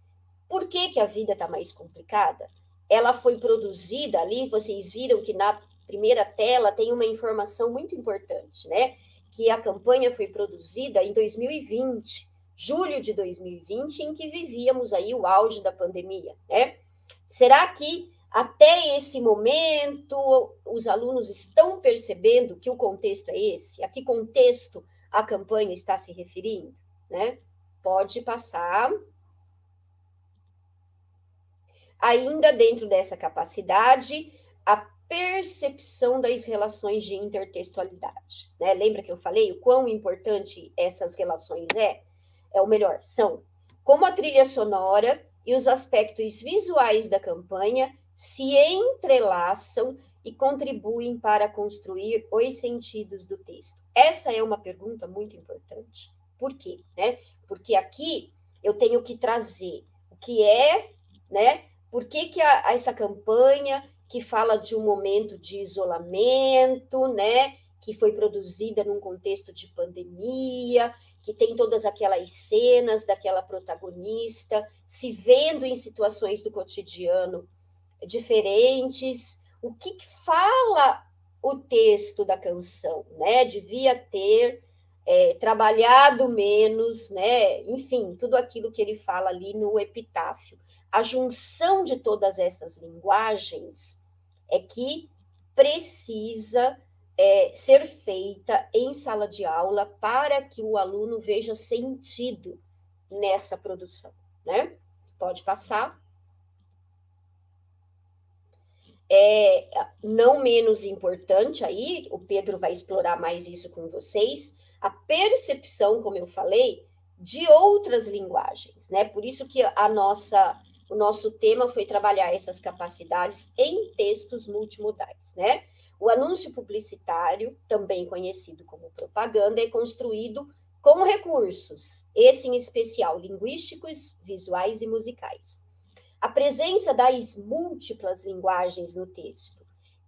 por que a vida está mais complicada? Ela foi produzida ali, vocês viram que na primeira tela tem uma informação muito importante, né? Que a campanha foi produzida em 2020, julho de 2020, em que vivíamos aí o auge da pandemia, né? Será que Até esse momento, os alunos estão percebendo que o contexto é esse? A que contexto a campanha está se referindo? Né? Pode passar. Ainda dentro dessa capacidade, a percepção das relações de intertextualidade. Né? Lembra que eu falei o quão importante essas relações ou melhor, são como a trilha sonora e os aspectos visuais da campanha se entrelaçam e contribuem para construir os sentidos do texto. Essa é uma pergunta muito importante. Por quê? Né? Porque aqui eu tenho que trazer o que é, né? Por que essa campanha que fala de um momento de isolamento, né? Que foi produzida num contexto de pandemia, que tem todas aquelas cenas daquela protagonista se vendo em situações do cotidiano diferentes. O que fala o texto da canção, né? Devia ter trabalhado menos, né? Enfim, tudo aquilo que ele fala ali no epitáfio. A junção de todas essas linguagens é que precisa ser feita em sala de aula para que o aluno veja sentido nessa produção, né? Pode passar. Não menos importante aí, o Pedro vai explorar mais isso com vocês, a percepção, como eu falei, de outras linguagens, né? Por isso que o nosso tema foi trabalhar essas capacidades em textos multimodais, né? O anúncio publicitário, também conhecido como propaganda, é construído com recursos, esse em especial linguísticos, visuais e musicais. A presença das múltiplas linguagens no texto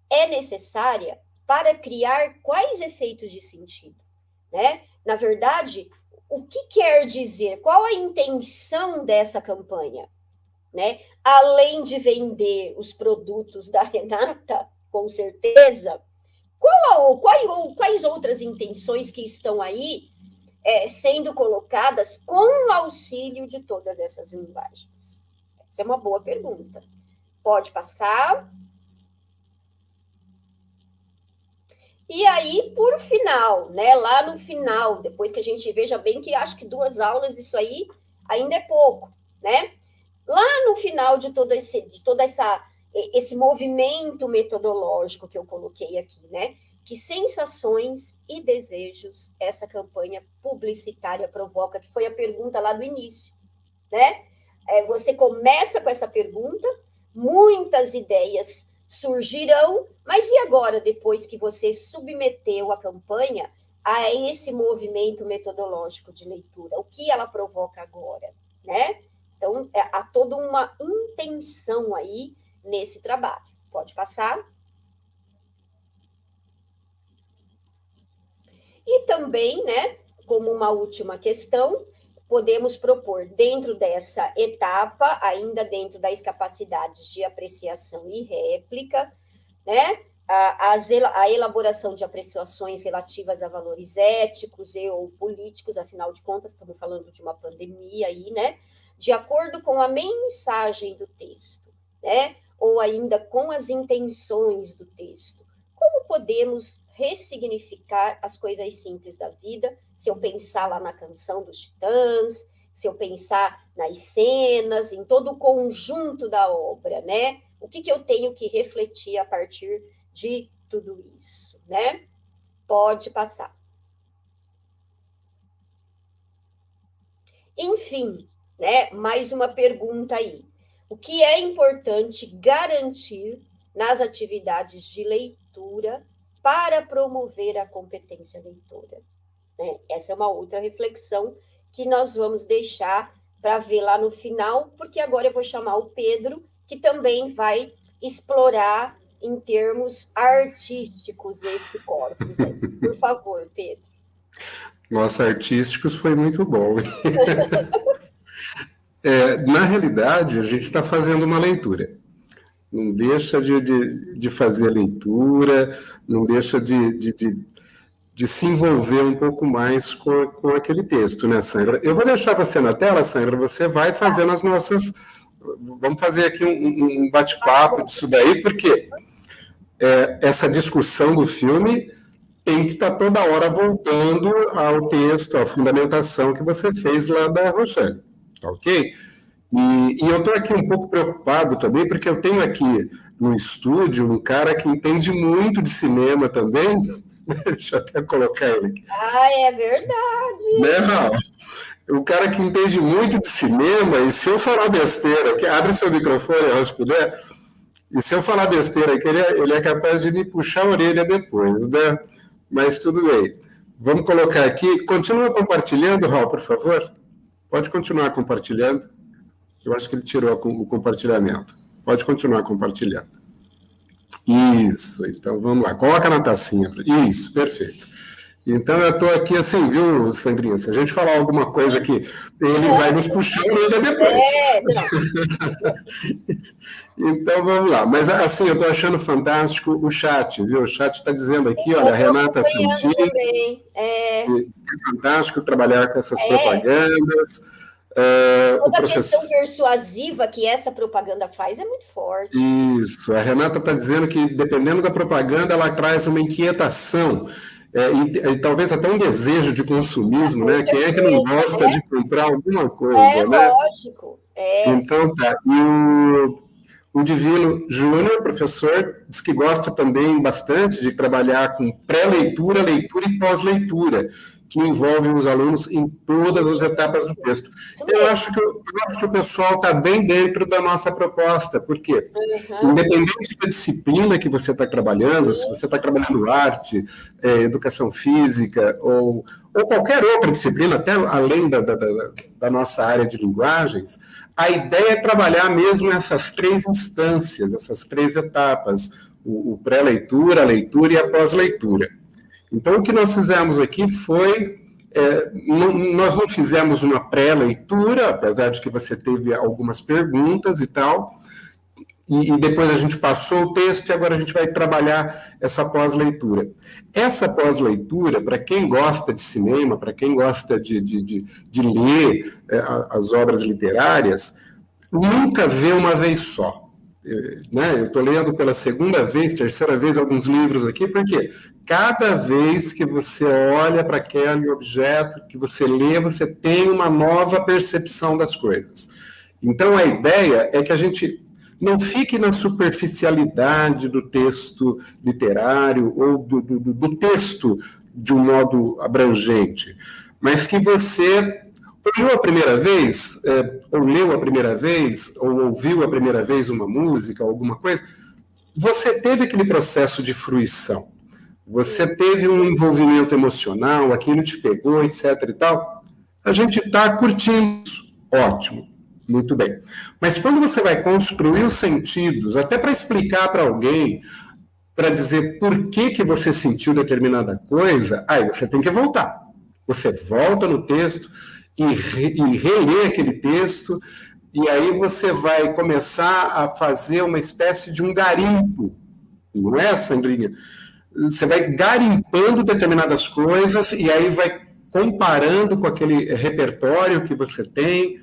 é necessária para criar quais efeitos de sentido, né? Na verdade, o que quer dizer? Qual a intenção dessa campanha? Né? Além de vender os produtos da Renata, com certeza, quais outras intenções que estão aí sendo colocadas com o auxílio de todas essas linguagens? Essa é uma boa pergunta. Pode passar. E aí, por final, né? Lá no final, depois que a gente veja bem que acho que 2 aulas, isso aí ainda é pouco, né? Lá no final de todo esse movimento metodológico que eu coloquei aqui, né? Que sensações e desejos essa campanha publicitária provoca, que foi a pergunta lá do início, né? Você começa com essa pergunta, muitas ideias surgirão, mas e agora, depois que você submeteu a campanha a esse movimento metodológico de leitura? O que ela provoca agora, né? Então, há toda uma intenção aí nesse trabalho. Pode passar. E também, né, como uma última questão, podemos propor, dentro dessa etapa, ainda dentro das capacidades de apreciação e réplica, né, a elaboração de apreciações relativas a valores éticos ou políticos, afinal de contas, estamos falando de uma pandemia aí, né, de acordo com a mensagem do texto, né, ou ainda com as intenções do texto. Como podemos ressignificar as coisas simples da vida, se eu pensar lá na canção dos Titãs, se eu pensar nas cenas, em todo o conjunto da obra, né? O que eu tenho que refletir a partir de tudo isso, né? Pode passar. Enfim, né? Mais uma pergunta aí. O que é importante garantir nas atividades de leitura para promover a competência leitora? Né? Essa é uma outra reflexão que nós vamos deixar para ver lá no final, porque agora eu vou chamar o Pedro, que também vai explorar em termos artísticos esse corpus aí. Por favor, Pedro. Nossa, artísticos foi muito bom. Na realidade, a gente está fazendo uma leitura. Não deixa de fazer a leitura, não deixa de se envolver um pouco mais com aquele texto, né, Sandra? Eu vou deixar você na tela, Sandra, você vai fazendo Vamos fazer aqui um bate-papo disso daí, porque essa discussão do filme tem que estar toda hora voltando ao texto, à fundamentação que você fez lá da Roxane, tá ok? E eu estou aqui um pouco preocupado também, porque eu tenho aqui no estúdio um cara que entende muito de cinema também. Deixa eu até colocar ele aqui. É verdade. Não, o cara que entende muito de cinema, e se eu falar besteira, que abre seu microfone, se puder, e se eu falar besteira aqui, ele é capaz de me puxar a orelha depois, né? Mas tudo bem. Vamos colocar aqui. Continua compartilhando, Raul, por favor. Pode continuar compartilhando. Eu acho que ele tirou o compartilhamento. Pode continuar compartilhando. Isso, então vamos lá. Coloca na tacinha. Isso, perfeito. Então eu estou aqui assim, viu, Sandrinha? Se a gente falar alguma coisa aqui, ele vai nos puxar ainda depois. Então vamos lá. Mas assim, eu estou achando fantástico o chat, viu? O chat está dizendo aqui, olha, a Renata Santini. É fantástico trabalhar com essas propagandas. Toda a questão persuasiva que essa propaganda faz é muito forte. Isso, a Renata está dizendo que, dependendo da propaganda, ela traz uma inquietação, e talvez até um desejo de consumismo, né? Quem é que não gosta de comprar alguma coisa, né? Lógico. Então, tá. E o Divino Júnior, professor, diz que gosta também bastante de trabalhar com pré-leitura, leitura e pós-leitura, que envolve os alunos em todas as etapas do texto. Eu acho que o pessoal está bem dentro da nossa proposta, porque, independente da disciplina que você está trabalhando, se você está trabalhando arte, educação física, ou qualquer outra disciplina, até além da nossa área de linguagens, a ideia é trabalhar mesmo essas 3 instâncias, essas 3 etapas, o pré-leitura, a leitura e a pós-leitura. Então, o que nós fizemos aqui foi, nós não fizemos uma pré-leitura, apesar de que você teve algumas perguntas e tal, e depois a gente passou o texto e agora a gente vai trabalhar essa pós-leitura. Essa pós-leitura, para quem gosta de cinema, para quem gosta de ler as obras literárias, nunca vê uma vez só. Né? Eu estou lendo pela 2ª vez, 3ª vez alguns livros aqui, porque cada vez que você olha para aquele objeto, que você lê, você tem uma nova percepção das coisas. Então, a ideia é que a gente não fique na superficialidade do texto literário ou do texto de um modo abrangente, mas que você olhou a primeira vez, ou leu a primeira vez, ou ouviu a primeira vez uma música, alguma coisa, você teve aquele processo de fruição, você teve um envolvimento emocional, aquilo te pegou, etc. e tal, a gente está curtindo isso, ótimo, muito bem. Mas quando você vai construir os sentidos, até para explicar para alguém, para dizer por que você sentiu determinada coisa, aí você tem que voltar. Você volta no texto e reler aquele texto, e aí você vai começar a fazer uma espécie de um garimpo, não é, Sandrinha? Você vai garimpando determinadas coisas, e aí vai comparando com aquele repertório que você tem,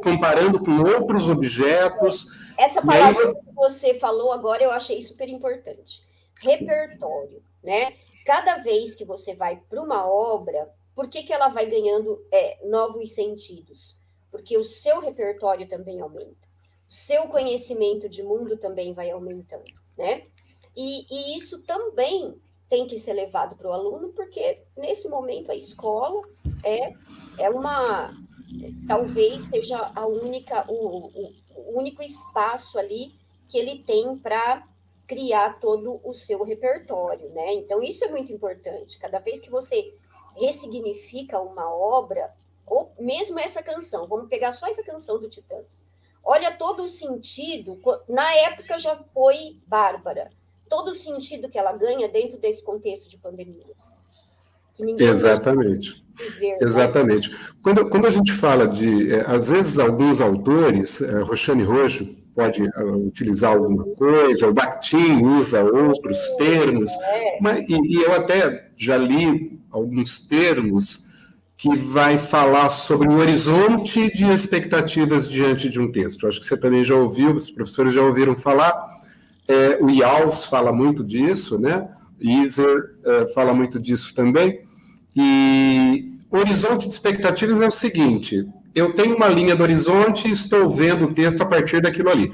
comparando com outros objetos. Essa palavra que você falou agora, eu achei super importante. Repertório, né? Cada vez que você vai para uma obra, por que ela vai ganhando novos sentidos? Porque o seu repertório também aumenta. O seu conhecimento de mundo também vai aumentando, né? E isso também tem que ser levado para o aluno, porque nesse momento a escola é uma... talvez seja o único espaço ali que ele tem para criar todo o seu repertório, né? Então, isso é muito importante. Cada vez que você ressignifica uma obra, ou mesmo essa canção, vamos pegar só essa canção do Titãs. Olha todo o sentido, na época já foi bárbara, todo o sentido que ela ganha dentro desse contexto de pandemia. Exatamente. Viver, exatamente. Né? Quando a gente fala de, às vezes, alguns autores, Roxane Rojo pode utilizar alguma coisa, o Bakhtin usa outros termos, mas, e eu até já li alguns termos que vai falar sobre o horizonte de expectativas diante de um texto. Acho que você também já ouviu, os professores já ouviram falar, o Ials fala muito disso, né? Iser fala muito disso também. E o horizonte de expectativas é o seguinte: eu tenho uma linha do horizonte e estou vendo o texto a partir daquilo ali.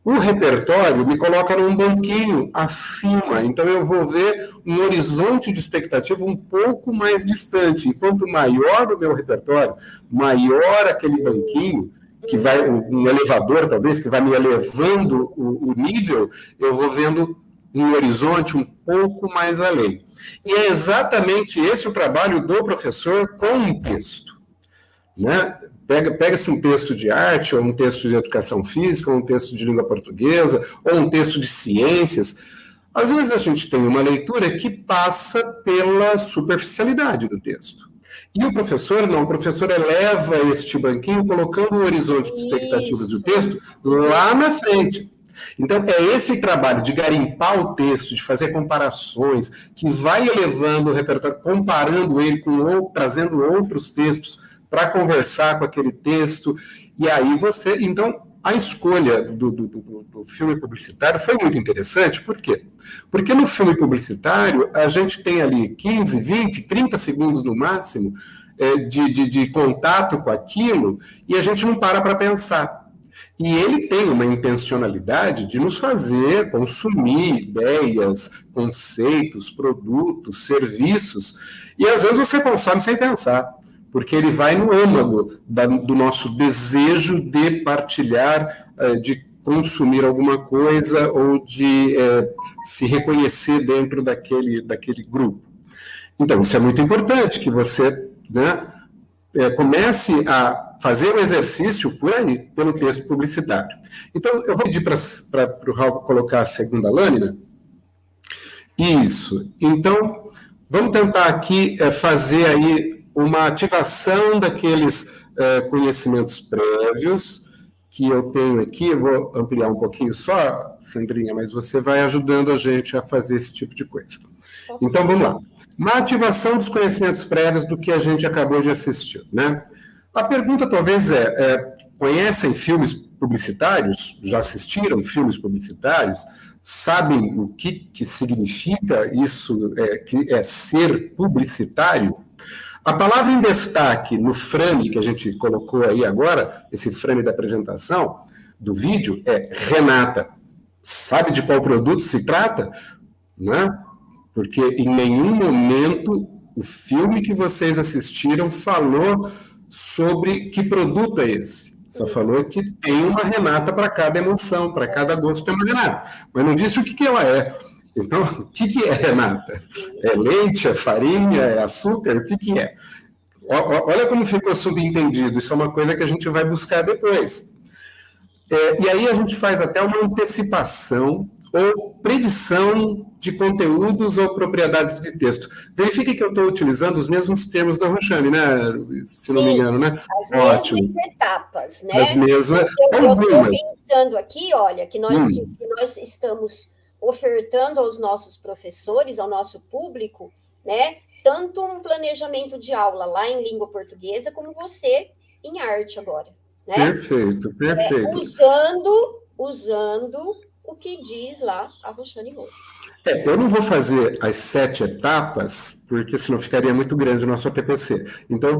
O repertório me coloca num banquinho acima, então eu vou ver um horizonte de expectativa um pouco mais distante. E quanto maior o meu repertório, maior aquele banquinho, que vai, um elevador talvez, que vai me elevando o nível, eu vou vendo um horizonte um pouco mais além. E é exatamente esse o trabalho do professor com um texto, né? Pega-se um texto de arte, ou um texto de educação física, ou um texto de língua portuguesa, ou um texto de ciências. Às vezes a gente tem uma leitura que passa pela superficialidade do texto. E o professor não, o professor eleva este banquinho, colocando o horizonte de expectativas do texto lá na frente. Então, é esse trabalho de garimpar o texto, de fazer comparações, que vai elevando o repertório, comparando ele com trazendo outros textos para conversar com aquele texto, e aí você... Então, a escolha do filme publicitário foi muito interessante, por quê? Porque no filme publicitário, a gente tem ali 15, 20, 30 segundos no máximo de contato com aquilo, e a gente não para pensar. E ele tem uma intencionalidade de nos fazer consumir ideias, conceitos, produtos, serviços, e às vezes você consome sem pensar, porque ele vai no âmago do nosso desejo de partilhar, de consumir alguma coisa ou de se reconhecer dentro daquele grupo. Então, isso é muito importante, que você, né, comece a fazer o exercício por aí, pelo texto publicitário. Então, eu vou pedir para o Raul colocar a segunda lâmina. Isso. Então, vamos tentar aqui fazer aí uma ativação daqueles conhecimentos prévios que eu tenho aqui. Eu vou ampliar um pouquinho só, Sandrinha, mas você vai ajudando a gente a fazer esse tipo de coisa. Então, vamos lá. Uma ativação dos conhecimentos prévios do que a gente acabou de assistir, né? A pergunta talvez conhecem filmes publicitários? Já assistiram filmes publicitários? Sabem o que significa isso, que é ser publicitário? A palavra em destaque no frame que a gente colocou aí agora, esse frame da apresentação do vídeo, é Renata. Sabe de qual produto se trata? Né? Porque em nenhum momento o filme que vocês assistiram falou sobre que produto é esse. Só falou que tem uma Renata para cada emoção, para cada gosto tem uma Renata. Mas não disse o que ela é. Então, o que é Renata? É leite, é farinha, é açúcar? O que é? Olha como ficou subentendido. Isso é uma coisa que a gente vai buscar depois. E aí a gente faz até uma antecipação ou predição de conteúdos ou propriedades de texto. Verifique que eu estou utilizando os mesmos termos da Roxane, né? Se não me engano, né? As Ótimo. Mesmas etapas, né? As mesmas. Eu estou pensando aqui, olha, que nós estamos ofertando aos nossos professores, ao nosso público, né? Tanto um planejamento de aula lá em língua portuguesa, como você em arte agora, né? Perfeito, perfeito. Usando o que diz lá a Roxane Rojo. Eu não vou fazer as 7 etapas, porque senão ficaria muito grande o nosso APPC. Então,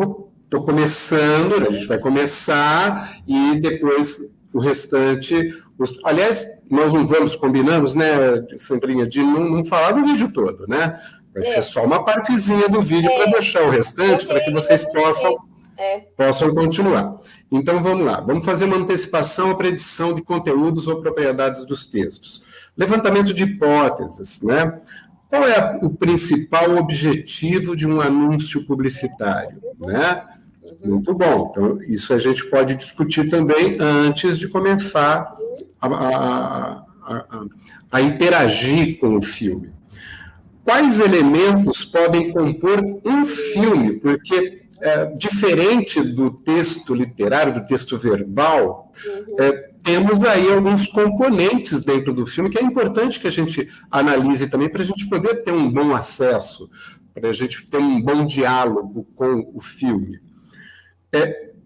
estou começando, a gente vai começar, e depois o restante... Aliás, nós não vamos, combinamos, né, Sandrinha, de não falar do vídeo todo, né? Vai ser só uma partezinha do vídeo para deixar o restante, para que vocês possam continuar. Então, vamos lá. Vamos fazer uma antecipação à predição de conteúdos ou propriedades dos textos. Levantamento de hipóteses, né? Qual é o principal objetivo de um anúncio publicitário, né? Muito bom. Então, isso a gente pode discutir também antes de começar a interagir com o filme. Quais elementos podem compor um filme? Porque, diferente do texto literário, do texto verbal, temos aí alguns componentes dentro do filme que é importante que a gente analise também para a gente poder ter um bom acesso para a gente ter um bom diálogo com o filme.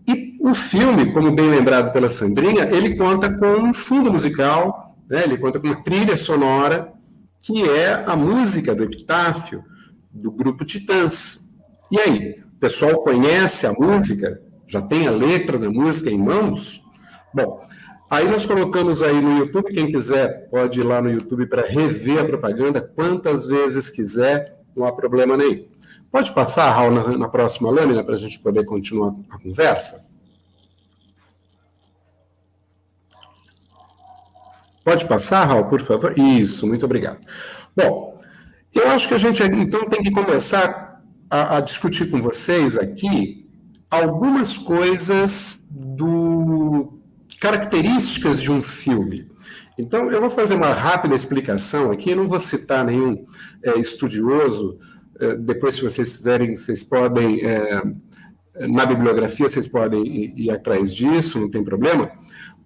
E o filme, como bem lembrado pela Sandrinha, ele conta com um fundo musical, né? Ele conta com uma trilha sonora, que é a música do Epitáfio, do grupo Titãs. E aí, o pessoal conhece a música? Já tem a letra da música em mãos? Bom, aí nós colocamos aí no YouTube, quem quiser pode ir lá no YouTube para rever a propaganda quantas vezes quiser, não há problema nenhum. Pode passar, Raul, na próxima lâmina para a gente poder continuar a conversa? Pode passar, Raul, por favor? Isso, muito obrigado. Bom, eu acho que a gente, então, tem que começar a discutir com vocês aqui algumas coisas características de um filme. Então, eu vou fazer uma rápida explicação aqui, eu não vou citar nenhum estudioso, depois, se vocês quiserem, vocês podem, na bibliografia, vocês podem ir atrás disso, não tem problema,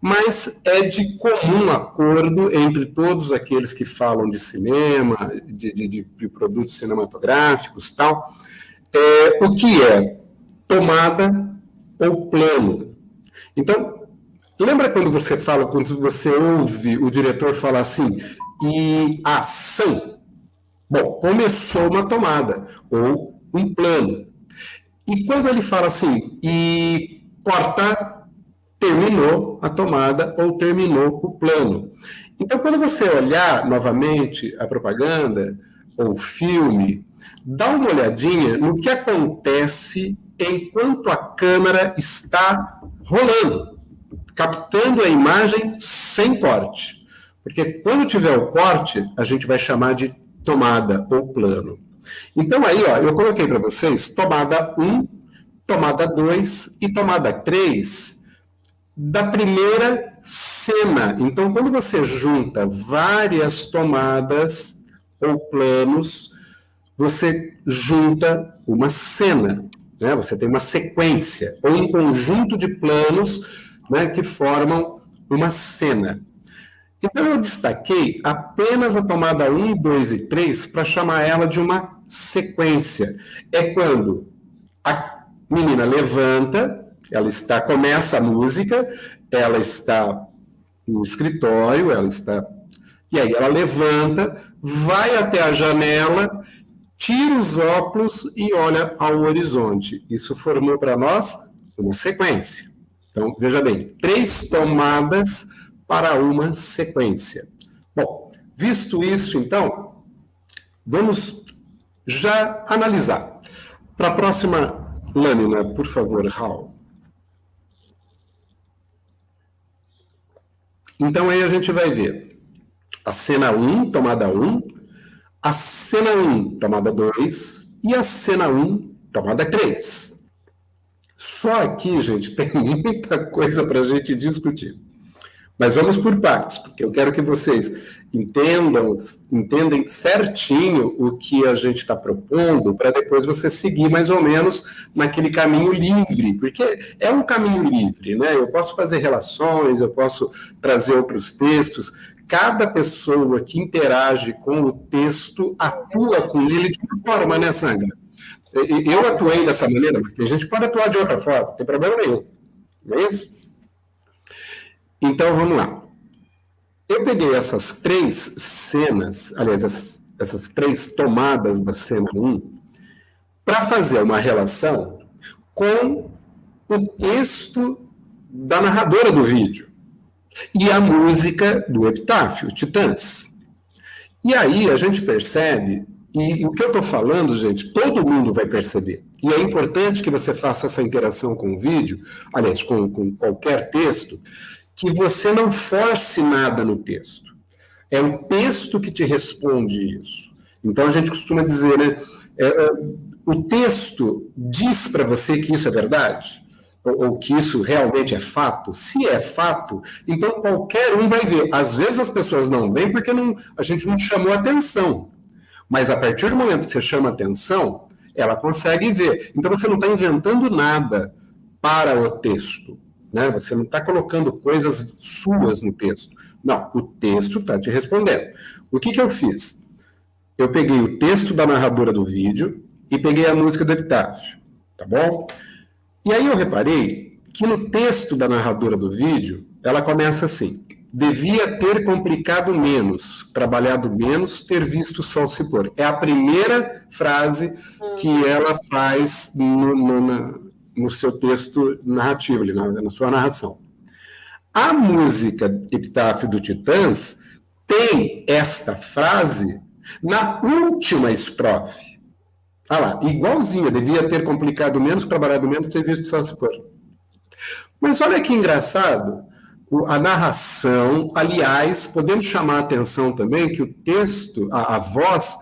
mas é de comum acordo entre todos aqueles que falam de cinema, de produtos cinematográficos, tal, o que é tomada ou plano. Então, lembra quando você ouve o diretor falar assim, e ação? Bom, começou uma tomada, ou um plano. E quando ele fala assim, e corta, terminou a tomada ou terminou o plano. Então, quando você olhar novamente a propaganda ou o filme, dá uma olhadinha no que acontece enquanto a câmera está rolando, captando a imagem sem corte. Porque quando tiver o corte, a gente vai chamar de tomada ou plano. Então aí, ó, eu coloquei para vocês tomada 1, tomada 2 e tomada 3 da primeira cena. Então, quando você junta várias tomadas ou planos, você junta uma cena, né? Você tem uma sequência, ou um conjunto de planos, né, que formam uma cena. Então, eu destaquei apenas a tomada 1, 2 e 3 para chamar ela de uma sequência. É quando a menina levanta, começa a música, ela está no escritório, e aí ela levanta, vai até a janela, tira os óculos e olha ao horizonte. Isso formou para nós uma sequência. Então, veja bem, 3 tomadas para uma sequência. Bom, visto isso, então, vamos já analisar. Para a próxima lâmina, por favor, Raul. Então, aí a gente vai ver a cena 1, tomada 1, a cena 1, tomada 2, e a cena 1, tomada 3. Só aqui, gente, tem muita coisa para a gente discutir. Mas vamos por partes, porque eu quero que vocês entendem certinho o que a gente está propondo, para depois você seguir mais ou menos naquele caminho livre, porque é um caminho livre, né? Eu posso fazer relações, eu posso trazer outros textos, cada pessoa que interage com o texto atua com ele de uma forma, né, Sandra? Eu atuei dessa maneira, mas tem gente que pode atuar de outra forma, não tem problema nenhum, não é isso? Então, vamos lá. Eu peguei essas 3 cenas, aliás, essas 3 tomadas da cena 1, para fazer uma relação com o texto da narradora do vídeo e a música do Epitáfio, Titãs. E aí a gente percebe, e o que eu estou falando, gente, todo mundo vai perceber. E é importante que você faça essa interação com o vídeo, aliás, com qualquer texto, que você não force nada no texto. É o texto que te responde isso. Então, a gente costuma dizer, né, o texto diz para você que isso é verdade? Ou que isso realmente é fato? Se é fato, então qualquer um vai ver. Às vezes as pessoas não veem porque a gente não chamou atenção. Mas a partir do momento que você chama atenção, ela consegue ver. Então, você não está inventando nada para o texto. Né? Você não está colocando coisas suas no texto. Não, o texto está te respondendo. O que eu fiz? Eu peguei o texto da narradora do vídeo e peguei a música do Epitáfio, tá bom? E aí eu reparei que no texto da narradora do vídeo, ela começa assim: devia ter complicado menos, trabalhado menos, ter visto o sol se pôr. É a primeira frase que ela faz no seu texto narrativo, na sua narração. A música Epitáfio do Titãs tem esta frase na última estrofe. Ah lá, igualzinha, devia ter complicado menos, trabalhado menos, ter visto o sol se pôr. Mas olha que engraçado, a narração, aliás, podemos chamar a atenção também que o texto, a voz,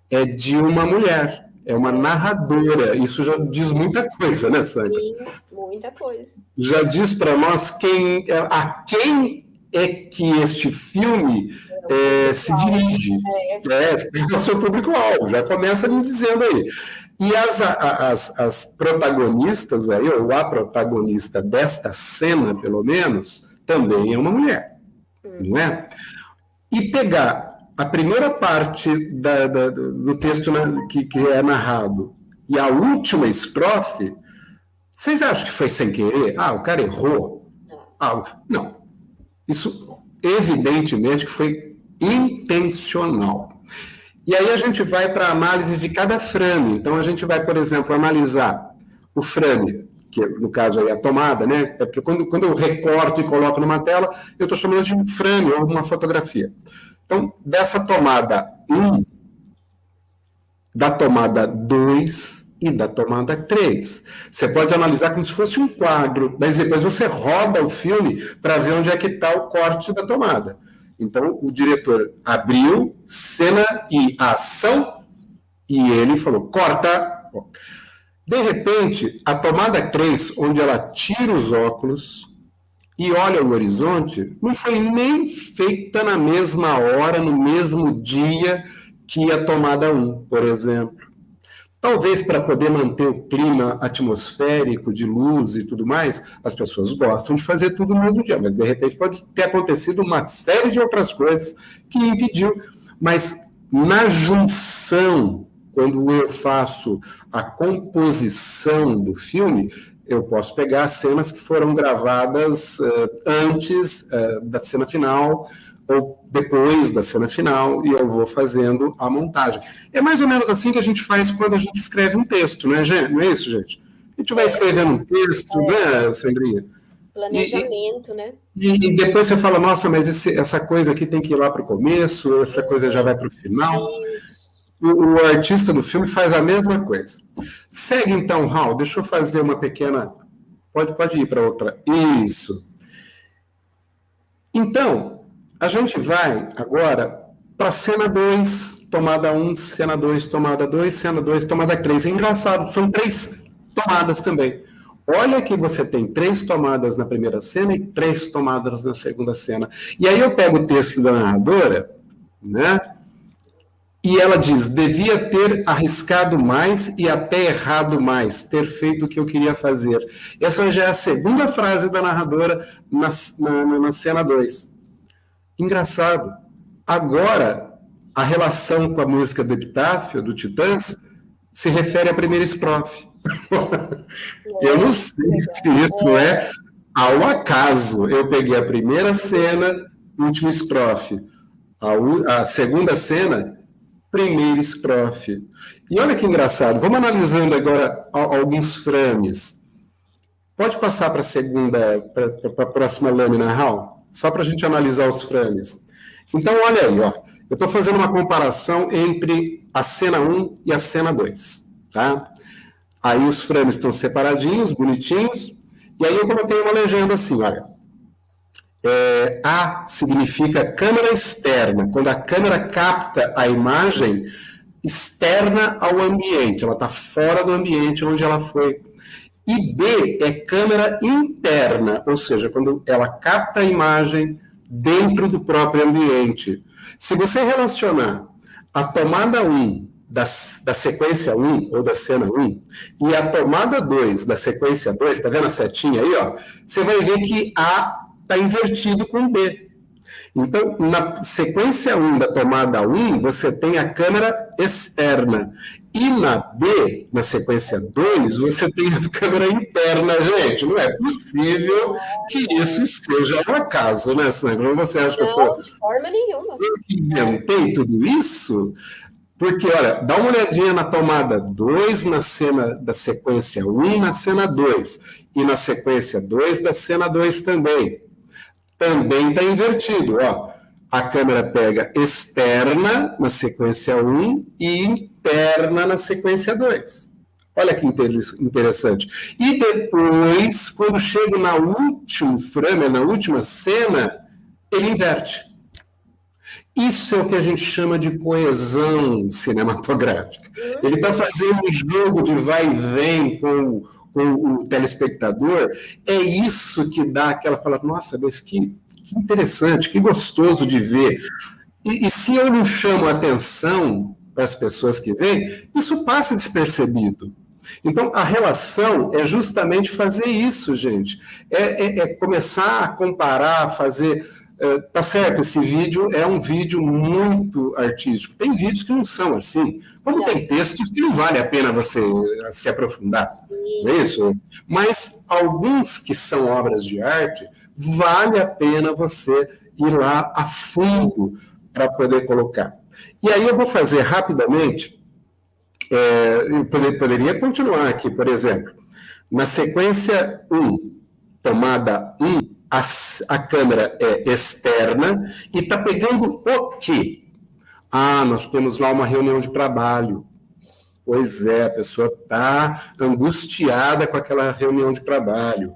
é de uma mulher, é uma narradora. Isso já diz muita coisa, né, Sandra? Sim, muita coisa. Já diz para nós a quem é que este filme se dirige. É o seu público-alvo, já começa me dizendo aí. E as protagonistas aí, ou a protagonista desta cena, pelo menos, também é uma mulher, não é? E pegar a primeira parte do texto que é narrado e a última estrofe, vocês acham que foi sem querer? Ah, o cara errou? Não. Isso, evidentemente, que foi intencional. E aí a gente vai para a análise de cada frame. Então, a gente vai, por exemplo, analisar o frame, que no caso aí é a tomada, né? É porque quando eu recorto e coloco numa tela, eu estou chamando de um frame ou uma fotografia. Então, dessa tomada 1, da tomada 2 e da tomada 3. Você pode analisar como se fosse um quadro, mas depois você roda o filme para ver onde é que está o corte da tomada. Então, o diretor abriu, cena e ação, e ele falou, corta. De repente, a tomada 3, onde ela tira os óculos e olha o horizonte, não foi nem feita na mesma hora, no mesmo dia que a tomada 1, por exemplo. Talvez para poder manter o clima atmosférico, de luz e tudo mais, as pessoas gostam de fazer tudo no mesmo dia, mas de repente pode ter acontecido uma série de outras coisas que impediu. Mas na junção, quando eu faço a composição do filme, eu posso pegar cenas que foram gravadas antes da cena final, ou depois da cena final, e eu vou fazendo a montagem. É mais ou menos assim que a gente faz quando a gente escreve um texto, não é isso, gente? A gente vai escrevendo um texto, né, Sandrinha? Planejamento, né? E depois você fala, nossa, mas essa coisa aqui tem que ir lá para o começo, essa coisa já vai para o final. O artista do filme faz a mesma coisa. Segue então, Raul, deixa eu fazer uma pequena... Pode ir para outra. Isso. Então, a gente vai agora para a cena 2, tomada 1, cena 2, tomada 2, cena 2, tomada 3. É engraçado, são 3 tomadas também. Olha que você tem 3 tomadas na primeira cena e 3 tomadas na segunda cena. E aí eu pego o texto da narradora, né? E ela diz, devia ter arriscado mais e até errado mais, ter feito o que eu queria fazer. Essa já é a segunda frase da narradora na cena 2. Engraçado. Agora, a relação com a música do Epitáfio, do Titãs, se refere à primeira estrofe. Eu não sei se isso é ao acaso. Eu peguei a primeira cena, última estrofe. A segunda cena, primeira estrofe. E olha que engraçado. Vamos analisando agora alguns frames. Pode passar para a segunda, para a próxima lâmina, Raul? Só para a gente analisar os frames. Então, olha aí, ó. Eu estou fazendo uma comparação entre a cena 1 e a cena 2, tá? Aí os frames estão separadinhos, bonitinhos, e aí eu coloquei uma legenda assim, olha. A significa câmera externa, quando a câmera capta a imagem externa ao ambiente, ela está fora do ambiente onde ela foi. E B é câmera interna, ou seja, quando ela capta a imagem dentro do próprio ambiente. Se você relacionar a tomada 1 da sequência 1, ou da cena 1, e a tomada 2 da sequência 2, tá vendo a setinha aí, ó? Você vai ver que A está invertido com B. Então, na sequência 1 da tomada 1, você tem a câmera externa. E na B, na sequência 2, você tem a câmera interna, gente. Não é possível que isso seja um acaso, né, Sandra? Você acha que não, de forma nenhuma. Eu inventei tudo isso? Porque, olha, dá uma olhadinha na tomada 2, na cena da sequência 1, na cena 2. E na sequência 2 da cena 2 também. Também está invertido, ó. A câmera pega externa na sequência 1 e interna na sequência 2. Olha que interessante. E depois, quando chega no último frame, na última cena, ele inverte. Isso é o que a gente chama de coesão cinematográfica. Ele está fazendo um jogo de vai e vem com o telespectador. É isso que dá aquela fala, nossa, mas que interessante, que gostoso de ver. E se eu não chamo a atenção para as pessoas que veem, isso passa despercebido. Então, a relação é justamente fazer isso, gente. É começar a comparar, fazer... Tá certo, esse vídeo é um vídeo muito artístico. Tem vídeos que não são assim. Como tem textos que não vale a pena você se aprofundar. Não é isso? Mas alguns que são obras de arte, vale a pena você ir lá a fundo para poder colocar. E aí eu vou fazer rapidamente, eu poderia continuar aqui, por exemplo, na sequência 1, tomada 1, a câmera é externa e está pegando o quê? Nós temos lá uma reunião de trabalho. Pois é, a pessoa está angustiada com aquela reunião de trabalho.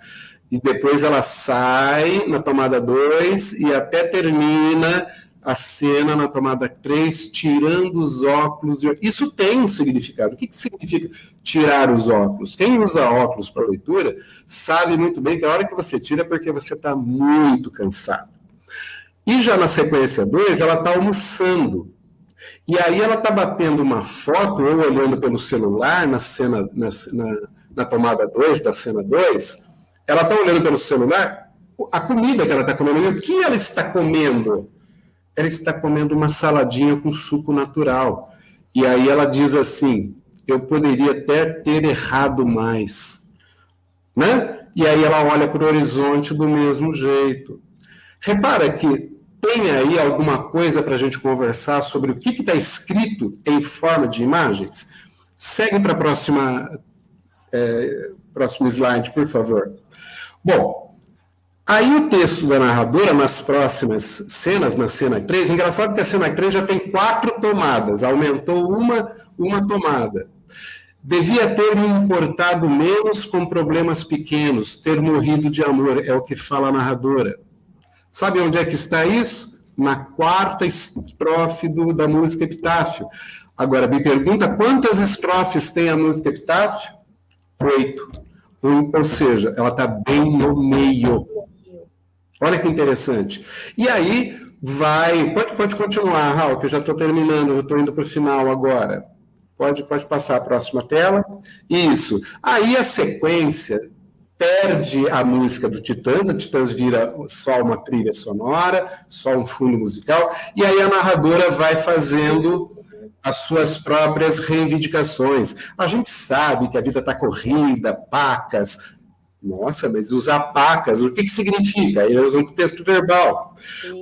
E depois ela sai na tomada 2 e até termina a cena na tomada 3, tirando os óculos. Isso tem um significado. O que significa tirar os óculos? Quem usa óculos para leitura sabe muito bem que a hora que você tira é porque você está muito cansado. E já na sequência 2, ela está almoçando. E aí ela está batendo uma foto ou olhando pelo celular na tomada 2 da cena 2, ela está olhando pelo celular a comida que ela está comendo. E o que ela está comendo? Ela está comendo uma saladinha com suco natural. E aí ela diz assim, eu poderia até ter errado mais. Né? E aí ela olha para o horizonte do mesmo jeito. Repara que tem aí alguma coisa para a gente conversar sobre o que está escrito em forma de imagens? Segue para a próximo slide, por favor. Bom, aí o texto da narradora, nas próximas cenas, na cena 3, engraçado que a cena 3 já tem 4 tomadas, aumentou uma tomada. Devia ter me importado menos com problemas pequenos, ter morrido de amor, é o que fala a narradora. Sabe onde é que está isso? Na 4ª estrofe da música Epitáfio. Agora, me pergunta quantas estrofes tem a música Epitáfio? 8. Ou seja, ela está bem no meio. Olha que interessante. E aí, pode continuar, Raul, que eu já estou terminando, eu estou indo para o final agora. Pode passar a próxima tela. Isso. Aí a sequência perde a música do Titãs, a Titãs vira só uma trilha sonora, só um fundo musical, e aí a narradora vai fazendo as suas próprias reivindicações. A gente sabe que a vida está corrida, pacas. Nossa, mas usar pacas, o que significa? Aí eles usam o texto verbal.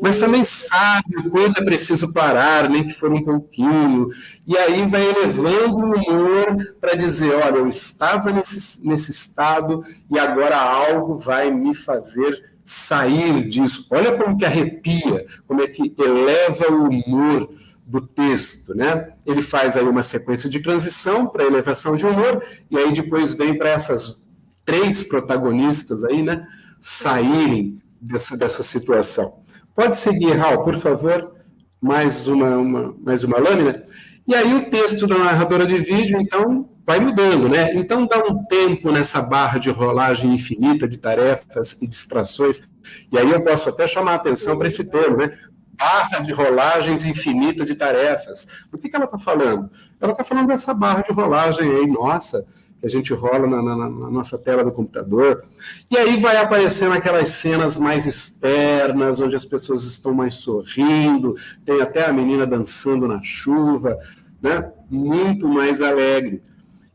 Mas também sabe quando é preciso parar, nem que for um pouquinho. E aí vai elevando o humor para dizer, olha, eu estava nesse estado e agora algo vai me fazer sair disso. Olha como que arrepia, como é que eleva o humor do texto, né? Ele faz aí uma sequência de transição para elevação de humor e aí depois vem para essas 3 protagonistas aí, né, saírem dessa situação. Pode seguir, Raul, por favor, mais uma lâmina. E aí o texto da narradora de vídeo, então, vai mudando, né? Então dá um tempo nessa barra de rolagem infinita de tarefas e distrações, e aí eu posso até chamar a atenção para esse termo, né? Barra de rolagens infinita de tarefas. O que ela está falando? Ela está falando dessa barra de rolagem aí, nossa, que a gente rola na nossa tela do computador, e aí vai aparecendo aquelas cenas mais externas, onde as pessoas estão mais sorrindo, tem até a menina dançando na chuva, né? Muito mais alegre.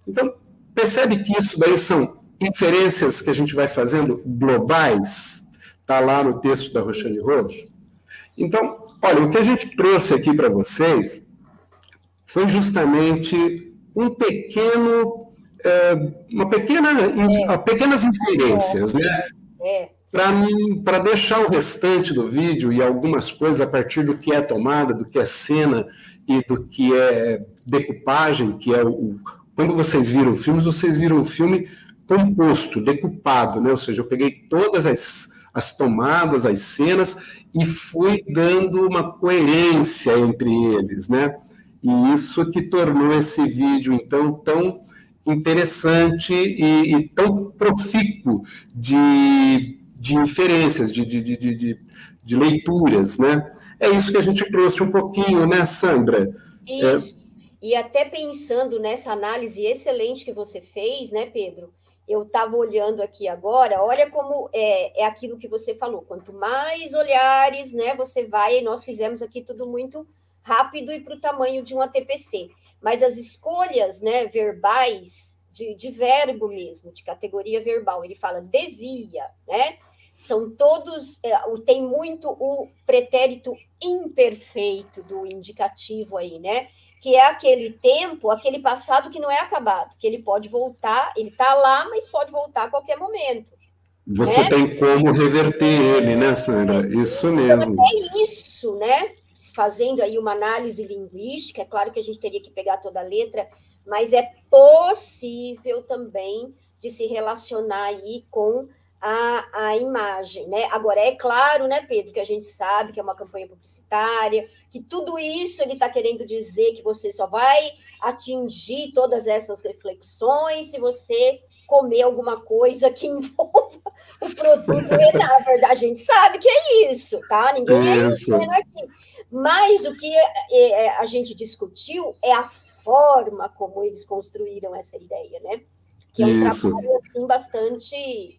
Então, percebe que isso daí são inferências que a gente vai fazendo globais, está lá no texto da Roxane Rojo. Então, olha, o que a gente trouxe aqui para vocês foi justamente pequenas inferências, né? Para deixar o restante do vídeo e algumas coisas a partir do que é tomada, do que é cena e do que é decupagem, que é quando vocês viram o filme composto, decupado, né? Ou seja, eu peguei todas as tomadas, as cenas e fui dando uma coerência entre eles, né? E isso que tornou esse vídeo, então, tão interessante e tão profícuo de inferências, de leituras, né? É isso que a gente trouxe um pouquinho, né, Sandra? Isso. E até pensando nessa análise excelente que você fez, né, Pedro? Eu estava olhando aqui agora, olha como é aquilo que você falou. Quanto mais olhares, né, você vai... Nós fizemos aqui tudo muito rápido e para o tamanho de um ATPC. Mas as escolhas, né, verbais, de verbo mesmo, de categoria verbal, ele fala devia, né? São todos... tem muito o pretérito imperfeito do indicativo aí, né? Que é aquele tempo, aquele passado que não é acabado, que ele pode voltar, ele está lá, mas pode voltar a qualquer momento. Você, né? Tem como reverter ele, né, Sandra? Isso mesmo. Então, é isso, né? Fazendo aí uma análise linguística, é claro que a gente teria que pegar toda a letra, mas é possível também de se relacionar aí com a imagem, né? Agora, é claro, né, Pedro, que a gente sabe que é uma campanha publicitária, que tudo isso ele está querendo dizer que você só vai atingir todas essas reflexões se você comer alguma coisa que envolva o produto. Na verdade, a gente sabe que é isso, tá? Ninguém é dizendo aqui. Mas o que a gente discutiu é a forma como eles construíram essa ideia, né? Que é um trabalho, assim, bastante...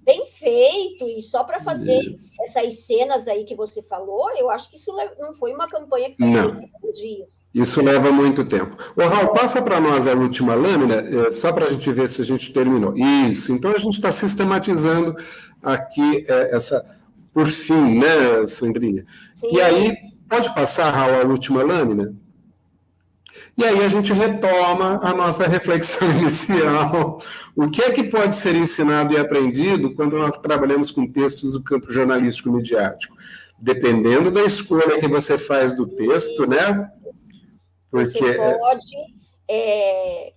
bem feito, e só para fazer essas cenas aí que você falou, eu acho que isso não foi uma campanha que foi feita um dia. Isso leva muito tempo. Ô, Raul, passa para nós a última lâmina, só para a gente ver se a gente terminou. Isso, então a gente está sistematizando aqui por fim, né, Sandrinha? Sim. E aí, pode passar, Raul, a última lâmina? E aí a gente retoma a nossa reflexão inicial. O que é que pode ser ensinado e aprendido quando nós trabalhamos com textos do campo jornalístico midiático? Dependendo da escolha que você faz do texto, né? Porque você pode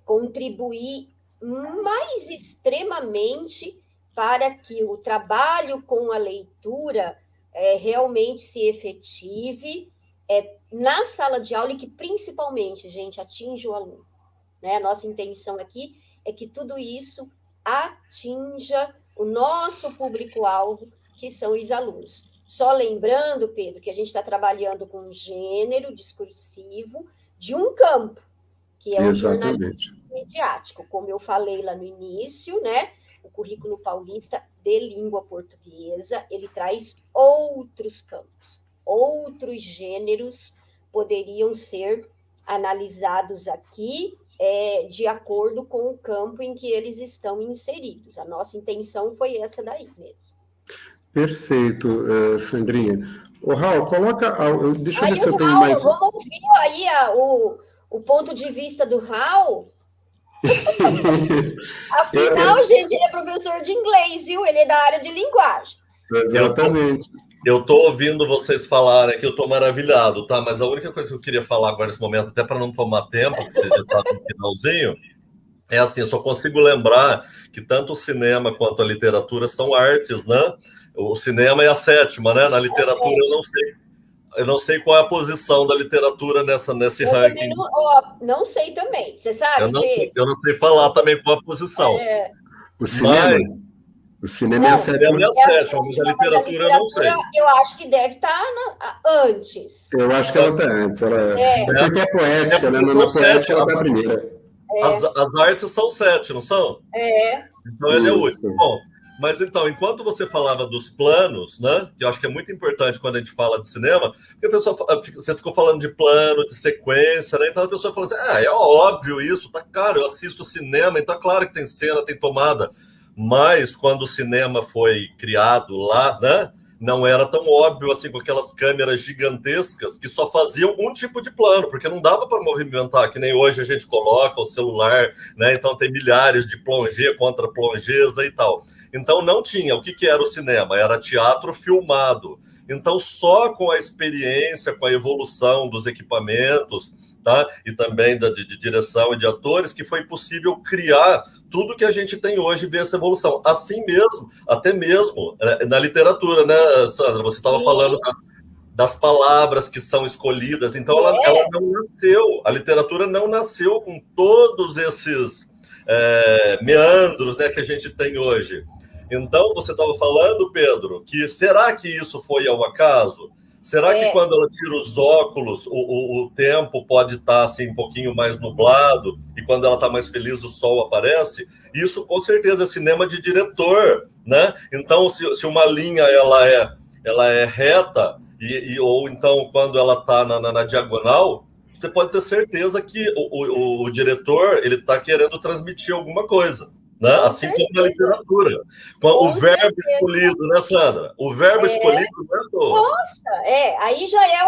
contribuir mais extremamente para que o trabalho com a leitura realmente se efetive na sala de aula e que, principalmente, gente, atinja o aluno. Né? A nossa intenção aqui é que tudo isso atinja o nosso público-alvo, que são os alunos. Só lembrando, Pedro, que a gente está trabalhando com um gênero discursivo de um campo, que é o jornalismo midiático. Como eu falei lá no início, né? O currículo paulista de língua portuguesa, ele traz outros campos. Outros gêneros poderiam ser analisados aqui de acordo com o campo em que eles estão inseridos. A nossa intenção foi essa daí mesmo. Perfeito, Sandrinha. Ô, Raul, coloca... Deixa eu ver se eu tenho mais... Vamos ouvir aí o ponto de vista do Raul. Afinal, gente, ele é professor de inglês, viu? Ele é da área de linguagem. Exatamente. Eu estou ouvindo vocês falarem aqui, eu estou maravilhado, tá? Mas a única coisa que eu queria falar agora nesse momento, até para não tomar tempo, que você já está no finalzinho, é assim, eu só consigo lembrar que tanto o cinema quanto a literatura são artes, né? O cinema é a sétima, né? Na literatura eu não sei qual é a posição da literatura nesse ranking. Não sei também, você sabe? Eu não sei falar também qual é a posição. O cinema é a sétima, mas a literatura eu não sei. Eu acho que deve estar antes. Eu acho que ela está antes. Porque é poética, né? Na poética ela está primeira. As artes são 7, não são? Então ele é o último. Bom, mas então, enquanto você falava dos planos, né? Que eu acho que é muito importante quando a gente fala de cinema, porque a pessoa, você ficou falando de plano, de sequência, né? Então a pessoa fala assim, é óbvio isso, tá claro, eu assisto cinema, então é claro que tem cena, tem tomada. Mas quando o cinema foi criado lá, né? Não era tão óbvio assim, com aquelas câmeras gigantescas que só faziam um tipo de plano, porque não dava para movimentar, que nem hoje a gente coloca o celular, né? Então tem milhares de plongé contra plongeza e tal. Então não tinha. O que era o cinema? Era teatro filmado. Então só com a experiência, com a evolução dos equipamentos, tá? E também de direção e de atores, que foi possível criar tudo que a gente tem hoje e ver essa evolução. Assim mesmo, até mesmo na literatura, né, Sandra? Você estava falando das palavras que são escolhidas. Então ela não nasceu, a literatura não nasceu com todos esses meandros, né, que a gente tem hoje. Então, você estava falando, Pedro, que será que isso foi ao acaso? Será que quando ela tira os óculos, o tempo pode estar assim, um pouquinho mais nublado, e quando ela está mais feliz, o sol aparece? Isso, com certeza, é cinema de diretor, né? Então, se uma linha ela é reta, ou então quando ela está na diagonal, você pode ter certeza que o diretor ele está querendo transmitir alguma coisa. Né? Assim como na literatura. O verbo escolhido, né, Sandra? O verbo escolhido não é todo. Nossa, aí já é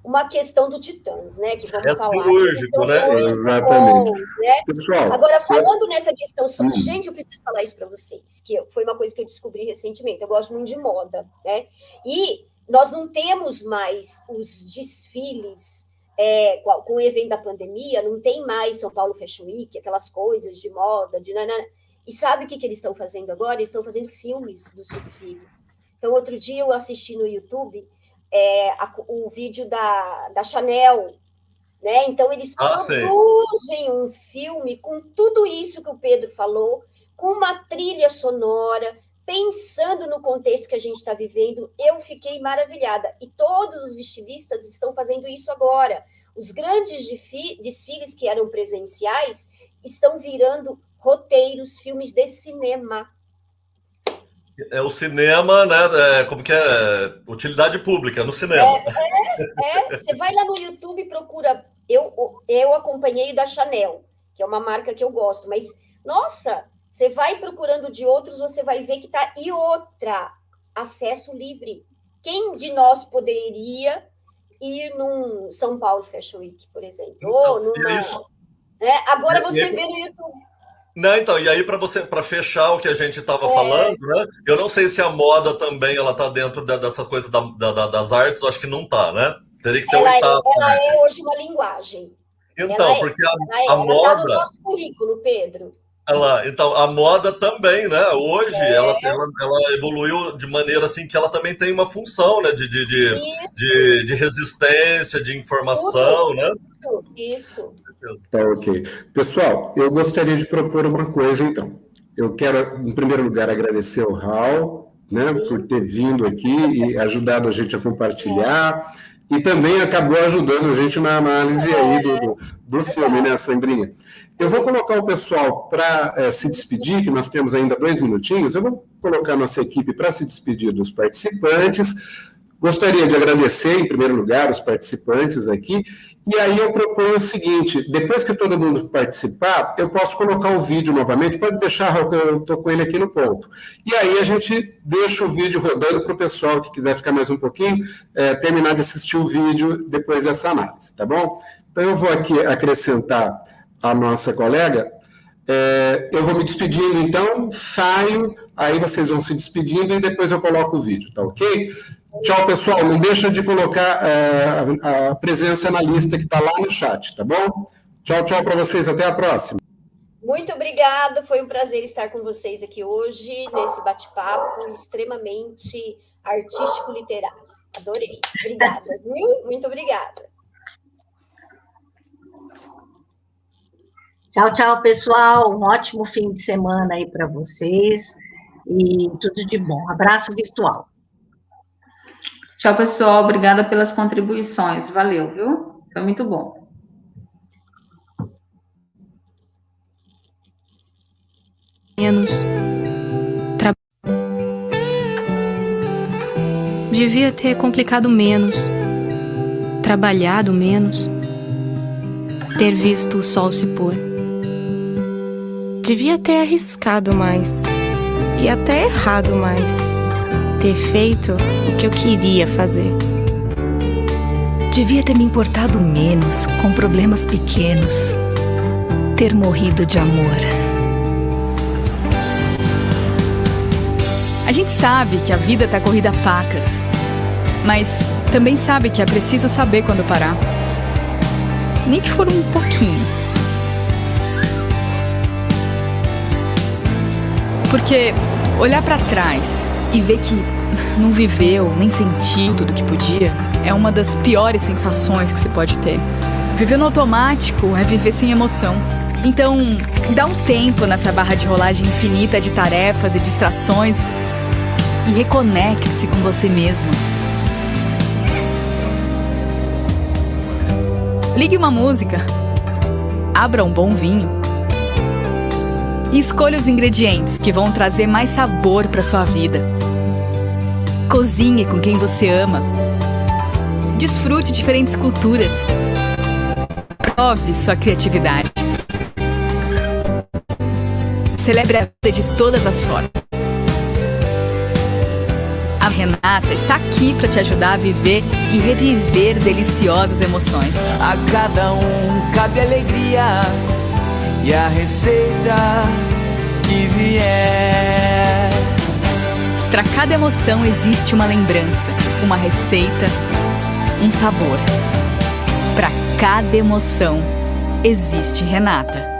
uma questão do Titãs, né? Que vamos falar. Cirúrgico, né? Exatamente. Né? Pessoal, agora, falando nessa questão, gente, eu preciso falar isso para vocês, que foi uma coisa que eu descobri recentemente. Eu gosto muito de moda, né? E nós não temos mais os desfiles com o evento da pandemia, não tem mais São Paulo Fashion Week, aquelas coisas de moda, e sabe o que eles estão fazendo agora? Eles estão fazendo filmes dos desfiles. Então, outro dia eu assisti no YouTube o vídeo da Chanel, né? Então, eles produzem um filme com tudo isso que o Pedro falou, com uma trilha sonora, pensando no contexto que a gente está vivendo. Eu fiquei maravilhada. E todos os estilistas estão fazendo isso agora. Os grandes desfiles que eram presenciais estão virando roteiros, filmes de cinema. É o cinema, né? Como que é? Utilidade pública, no cinema. Você vai lá no YouTube e procura. Eu acompanhei o da Chanel, que é uma marca que eu gosto, mas, nossa, você vai procurando de outros, você vai ver que tá. E outra, acesso livre. Quem de nós poderia ir num São Paulo Fashion Week, por exemplo? Ou numa... Agora você vê no YouTube. Não, então, e aí para fechar o que a gente estava falando, né? Eu não sei se a moda também ela tá dentro dessa coisa das artes, acho que não tá, né? Teria que ser oitavo. Ela é hoje uma linguagem. Então, porque a moda está no nosso currículo, Pedro. Então, a moda também, né? Hoje ela evoluiu de maneira assim que ela também tem uma função, né? De resistência, de informação, né? Isso. Tá ok. Pessoal, eu gostaria de propor uma coisa, então. Eu quero, em primeiro lugar, agradecer ao Raul, né, por ter vindo aqui e ajudado a gente a compartilhar, e também acabou ajudando a gente na análise aí do filme, né, Sandrinha? Eu vou colocar o pessoal para se despedir, que nós temos ainda 2 minutinhos. Eu vou colocar a nossa equipe para se despedir dos participantes. Gostaria de agradecer, em primeiro lugar, os participantes aqui, e aí eu proponho o seguinte: depois que todo mundo participar, eu posso colocar o vídeo novamente, pode deixar, Raul, que eu estou com ele aqui no ponto. E aí a gente deixa o vídeo rodando para o pessoal que quiser ficar mais um pouquinho, terminar de assistir o vídeo depois dessa análise, tá bom? Então eu vou aqui acrescentar a nossa colega. Eu vou me despedindo, então, saio, aí vocês vão se despedindo e depois eu coloco o vídeo, tá ok? Tchau, pessoal. Não deixa de colocar a presença na lista que está lá no chat, tá bom? Tchau, tchau para vocês. Até a próxima. Muito obrigada. Foi um prazer estar com vocês aqui hoje, nesse bate-papo extremamente artístico-literário. Adorei. Obrigada, viu? Muito obrigada. Tchau, tchau, pessoal. Um ótimo fim de semana aí para vocês. E tudo de bom. Abraço virtual. Tchau, pessoal. Obrigada pelas contribuições. Valeu, viu? Foi muito bom. menos. Devia ter complicado menos, trabalhado menos, ter visto o sol se pôr. Devia ter arriscado mais e até errado mais, ter feito o que eu queria fazer. Devia ter me importado menos com problemas pequenos, ter morrido de amor. A gente sabe que a vida tá corrida a pacas, mas também sabe que é preciso saber quando parar. Nem que for um pouquinho. Porque olhar pra trás e ver que não viveu, nem sentiu tudo que podia, é uma das piores sensações que se pode ter. Viver no automático é viver sem emoção. Então, dá um tempo nessa barra de rolagem infinita de tarefas e distrações e reconecte-se com você mesmo. Ligue uma música, abra um bom vinho e escolha os ingredientes que vão trazer mais sabor para sua vida. Cozinhe com quem você ama. Desfrute diferentes culturas. Prove sua criatividade. Celebre a vida de todas as formas. A Renata está aqui para te ajudar a viver e reviver deliciosas emoções. A cada um cabe alegrias e a receita que vier. Para cada emoção existe uma lembrança, uma receita, um sabor. Para cada emoção existe Renata.